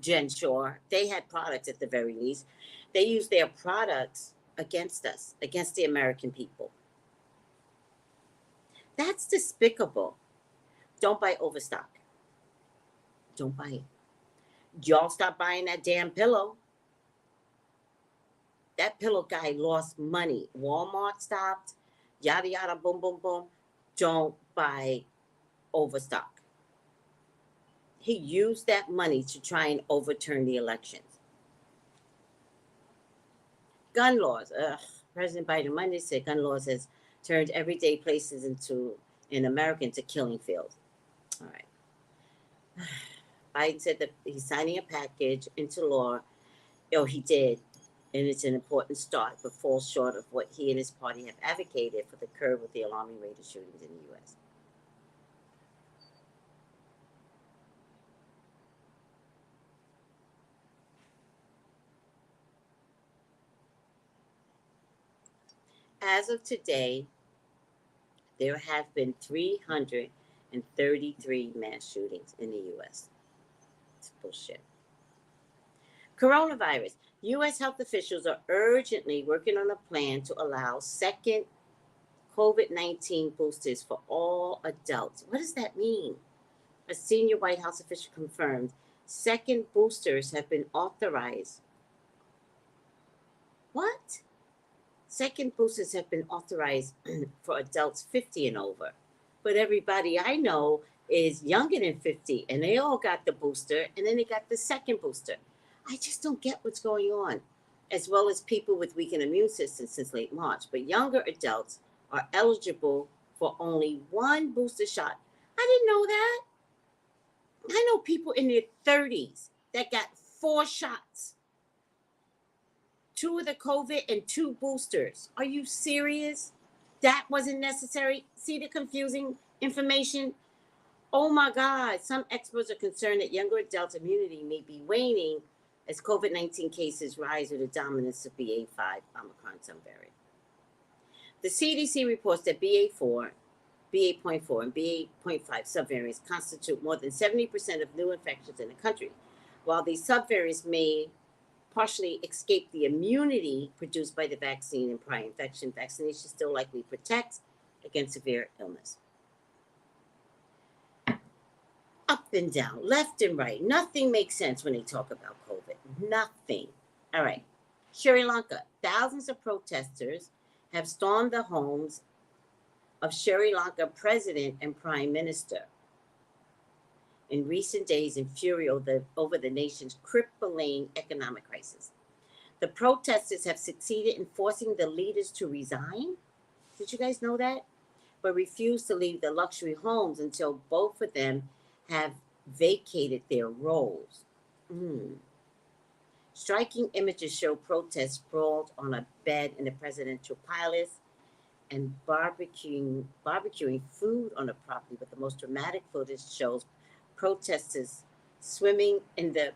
Jen Shore, they had products at the very least. They used their products against us, against the American people. That's despicable. Don't buy Overstock. Don't buy it. Y'all stop buying that damn pillow. That pillow guy lost money. Walmart stopped. Yada yada boom boom boom. Don't buy Overstock. He used that money to try and overturn the elections. Gun laws. Ugh. President Biden Monday said gun laws has turned everyday places in America into killing fields. All right. Biden said that he's signing a package into law. Oh, he did. And it's an important start, but falls short of what he and his party have advocated for the curb with the alarming rate of shootings in the U.S. As of today, there have been 333 mass shootings in the U.S. It's bullshit. Coronavirus. U.S. health officials are urgently working on a plan to allow second COVID-19 boosters for all adults. What does that mean? A senior White House official confirmed second boosters have been authorized. What? Second boosters have been authorized for adults 50 and over. But everybody I know is younger than 50 and they all got the booster and then they got the second booster. I just don't get what's going on. As well as people with weakened immune systems since late March. But younger adults are eligible for only one booster shot. I didn't know that. I know people in their 30s that got 4 shots. 2 of the COVID and 2 boosters. Are you serious? That wasn't necessary? See the confusing information? Oh my God. Some experts are concerned that younger adults' immunity may be waning as COVID-19 cases rise with the dominance of BA.5 Omicron subvariant. The CDC reports that BA.4, BA.4, and BA.5 subvariants constitute more than 70% of new infections in the country. While these subvariants may partially escape the immunity produced by the vaccine and prior infection, vaccination still likely protects against severe illness. Up and down, left and right. Nothing makes sense when they talk about COVID. Nothing. All right. Sri Lanka. Thousands of protesters have stormed the homes of Sri Lanka president and prime minister in recent days in fury over the nation's crippling economic crisis. The protesters have succeeded in forcing the leaders to resign. Did you guys know that? But refuse to leave the luxury homes until both of them have vacated their roles. Striking images show protests sprawled on a bed in the presidential palace and barbecuing food on the property. But the most dramatic footage shows protesters swimming in the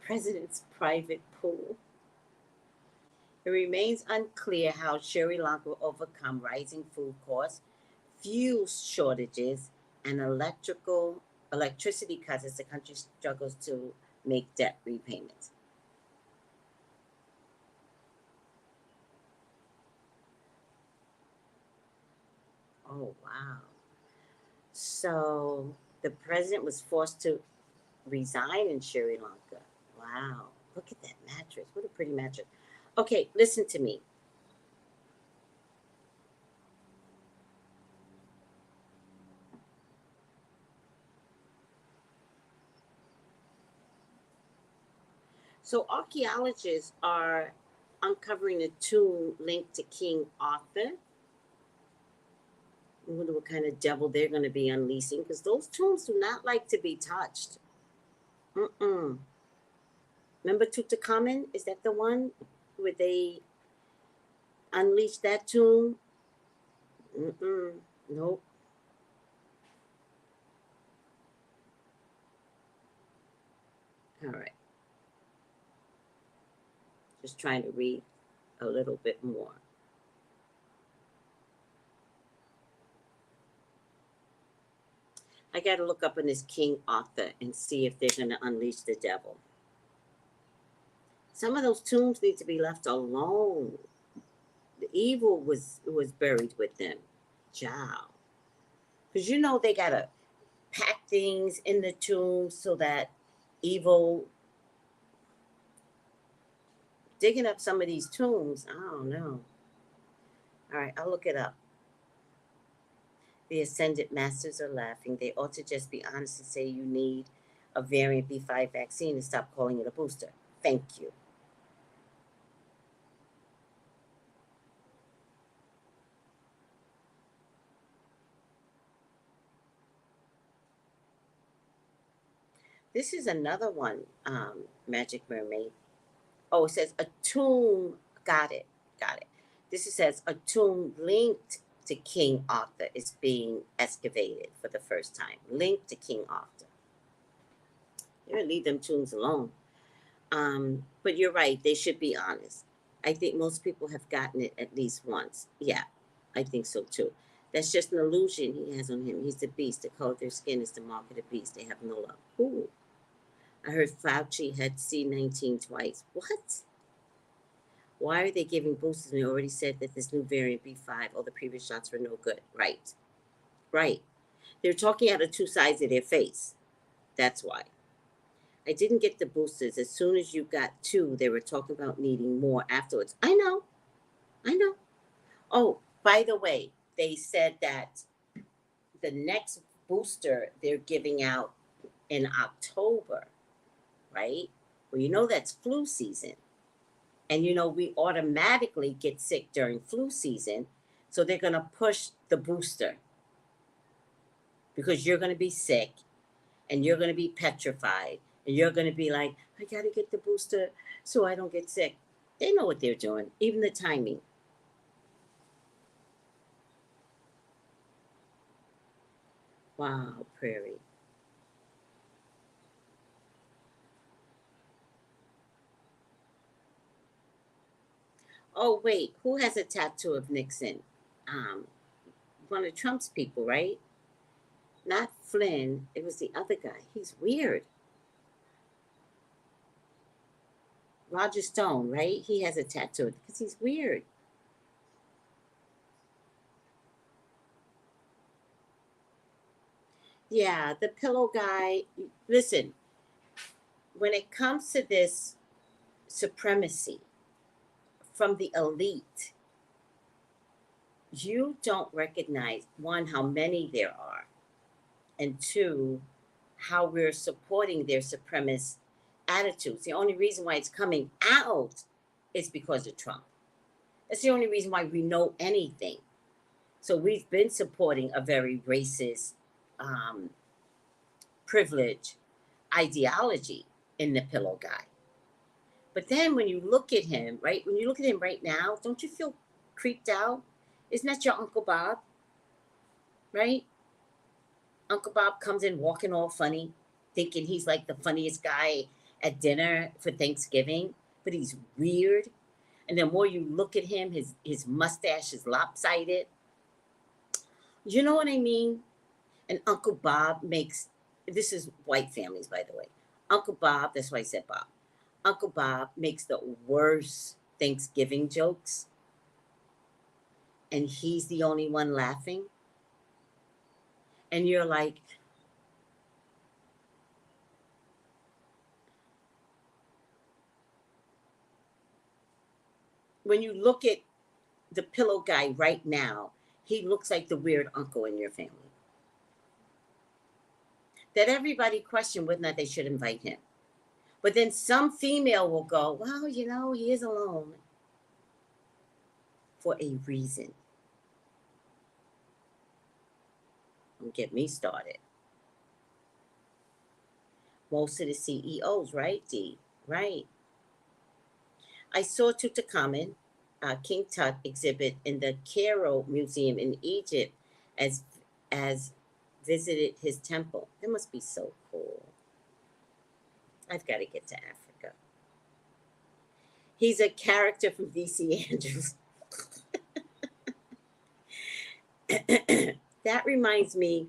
president's private pool. It remains unclear how Sri Lanka will overcome rising food costs, fuel shortages, and electricity cuts as the country struggles to make debt repayments. Oh, wow. So the president was forced to resign in Sri Lanka. Wow. Look at that mattress. What a pretty mattress. Okay, listen to me. So archaeologists are uncovering a tomb linked to King Arthur. I wonder what kind of devil they're going to be unleashing, because those tombs do not like to be touched. Remember Tutankhamun? Is that the one where they unleashed that tomb? Nope. All right. Just trying to read a little bit more. I got to look up on this King Arthur and see if they're going to unleash the devil. Some of those tombs need to be left alone. The evil was buried with them. Ciao. Because you know they got to pack things in the tombs so that evil. Digging up some of these tombs, I don't know. All right, I'll look it up. The Ascended Masters are laughing. They ought to just be honest and say you need a variant B5 vaccine and stop calling it a booster. Thank you. This is another one, Magic Mermaid. Oh, it says a tomb. Got it. Got it. This says a tomb linked to King Arthur is being excavated for the first time. Linked to King Arthur. You don't leave them tombs alone. But you're right. They should be honest. I think most people have gotten it at least once. Yeah, I think so too. That's just an illusion he has on him. He's the beast. The color of their skin is the mark of the beast. They have no love. Ooh. I heard Fauci had C19 twice. What? Why are they giving boosters? And they already said that this new variant B5, all the previous shots were no good. Right. Right. They're talking out of two sides of their face. That's why. I didn't get the boosters. As soon as you got two, they were talking about needing more afterwards. I know. I know. Oh, by the way, they said that the next booster they're giving out in October, right? Well, you know that's flu season. And you know we automatically get sick during flu season. So they're going to push the booster because you're going to be sick and you're going to be petrified and you're going to be like, I got to get the booster so I don't get sick. They know what they're doing, even the timing. Wow, Prairie. Oh, wait, who has a tattoo of Nixon? Um, One of Trump's people, right? Not Flynn. It was the other guy. He's weird. Roger Stone, right? He has a tattoo because he's weird. Yeah, the pillow guy. Listen, when it comes to this supremacy from the elite, you don't recognize one, how many there are, and two, how we're supporting their supremacist attitudes. The only reason why it's coming out is because of Trump. That's the only reason why we know anything. So we've been supporting a very racist, um, privilege ideology in the pillow guy. But then when you look at him, right, when you look at him right now, don't you feel creeped out? Isn't that your Uncle Bob, right? Uncle Bob comes in walking all funny, thinking he's like the funniest guy at dinner for Thanksgiving, but he's weird. And the more you look at him, his mustache is lopsided. You know what I mean? And Uncle Bob makes, this is white families, by the way. Uncle Bob, that's why I said Bob. Uncle Bob makes the worst Thanksgiving jokes, and he's the only one laughing. And you're like, when you look at the pillow guy right now, he looks like the weird uncle in your family. That everybody questioned whether or not they should invite him. But then some female will go, well, you know, he is alone for a reason. Don't get me started. Most of the CEOs, right, D? Right. I saw Tutankhamun, King Tut exhibit in the Cairo Museum in Egypt as visited his temple. That must be so cool. I've got to get to Africa. He's a character from VC Andrews. That reminds me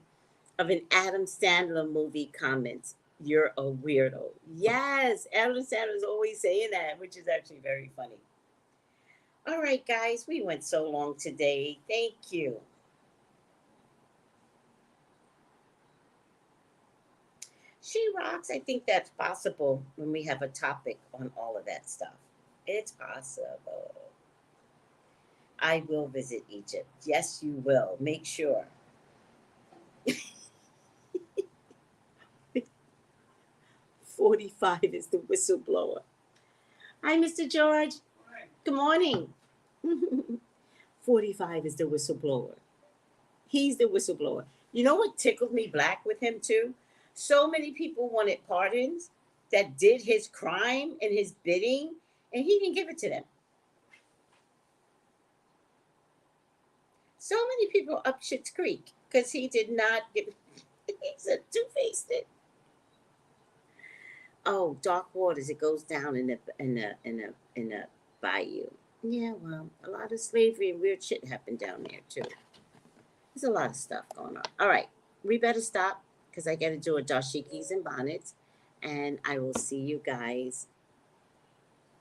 of an Adam Sandler movie comments, "You're a weirdo." Yes, Adam Sandler's always saying that, which is actually very funny. All right, guys, we went so long today. Thank you. She rocks. I think that's possible when we have a topic on all of that stuff. It's possible. I will visit Egypt. Yes, you will. Make sure. 45 is the whistleblower. Hi, Mr. George. Good morning. 45 is the whistleblower. He's the whistleblower. You know what tickled me black with him, too? So many people wanted pardons that did his crime and his bidding, and he didn't give it to them. So many people up Schitt's Creek because he did not give it. He's a two-faced it. Oh, dark waters. It goes down in the bayou. Yeah, well, a lot of slavery and weird shit happened down there too. There's a lot of stuff going on. All right, we better stop because I got to do a dashikis and bonnets, and I will see you guys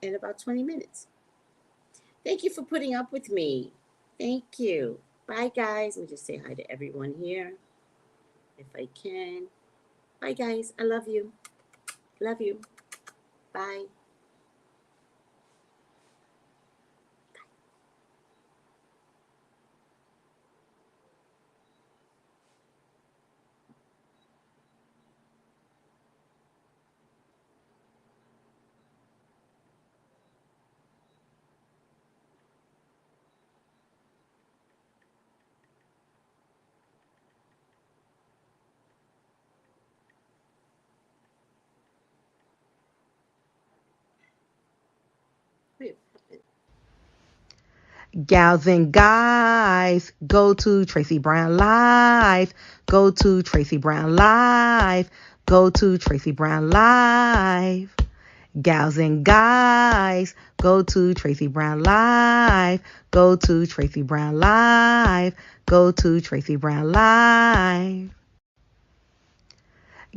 in about 20 minutes. Thank you for putting up with me. Thank you. Bye, guys. Let me just say hi to everyone here, if I can. Bye, guys. I love you. Love you. Bye. Wait. Gals and guys, go to Tracey Brown Live. Go to Tracey Brown Live. Go to Tracey Brown Live. Gals and guys, go to Tracey Brown Live. Go to Tracey Brown Live. Go to Tracey Brown Live.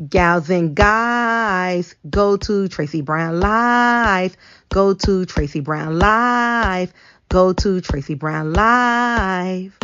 Gals and guys, go to Tracey Brown Live. Go to Tracey Brown Live. Go to Tracey Brown Live.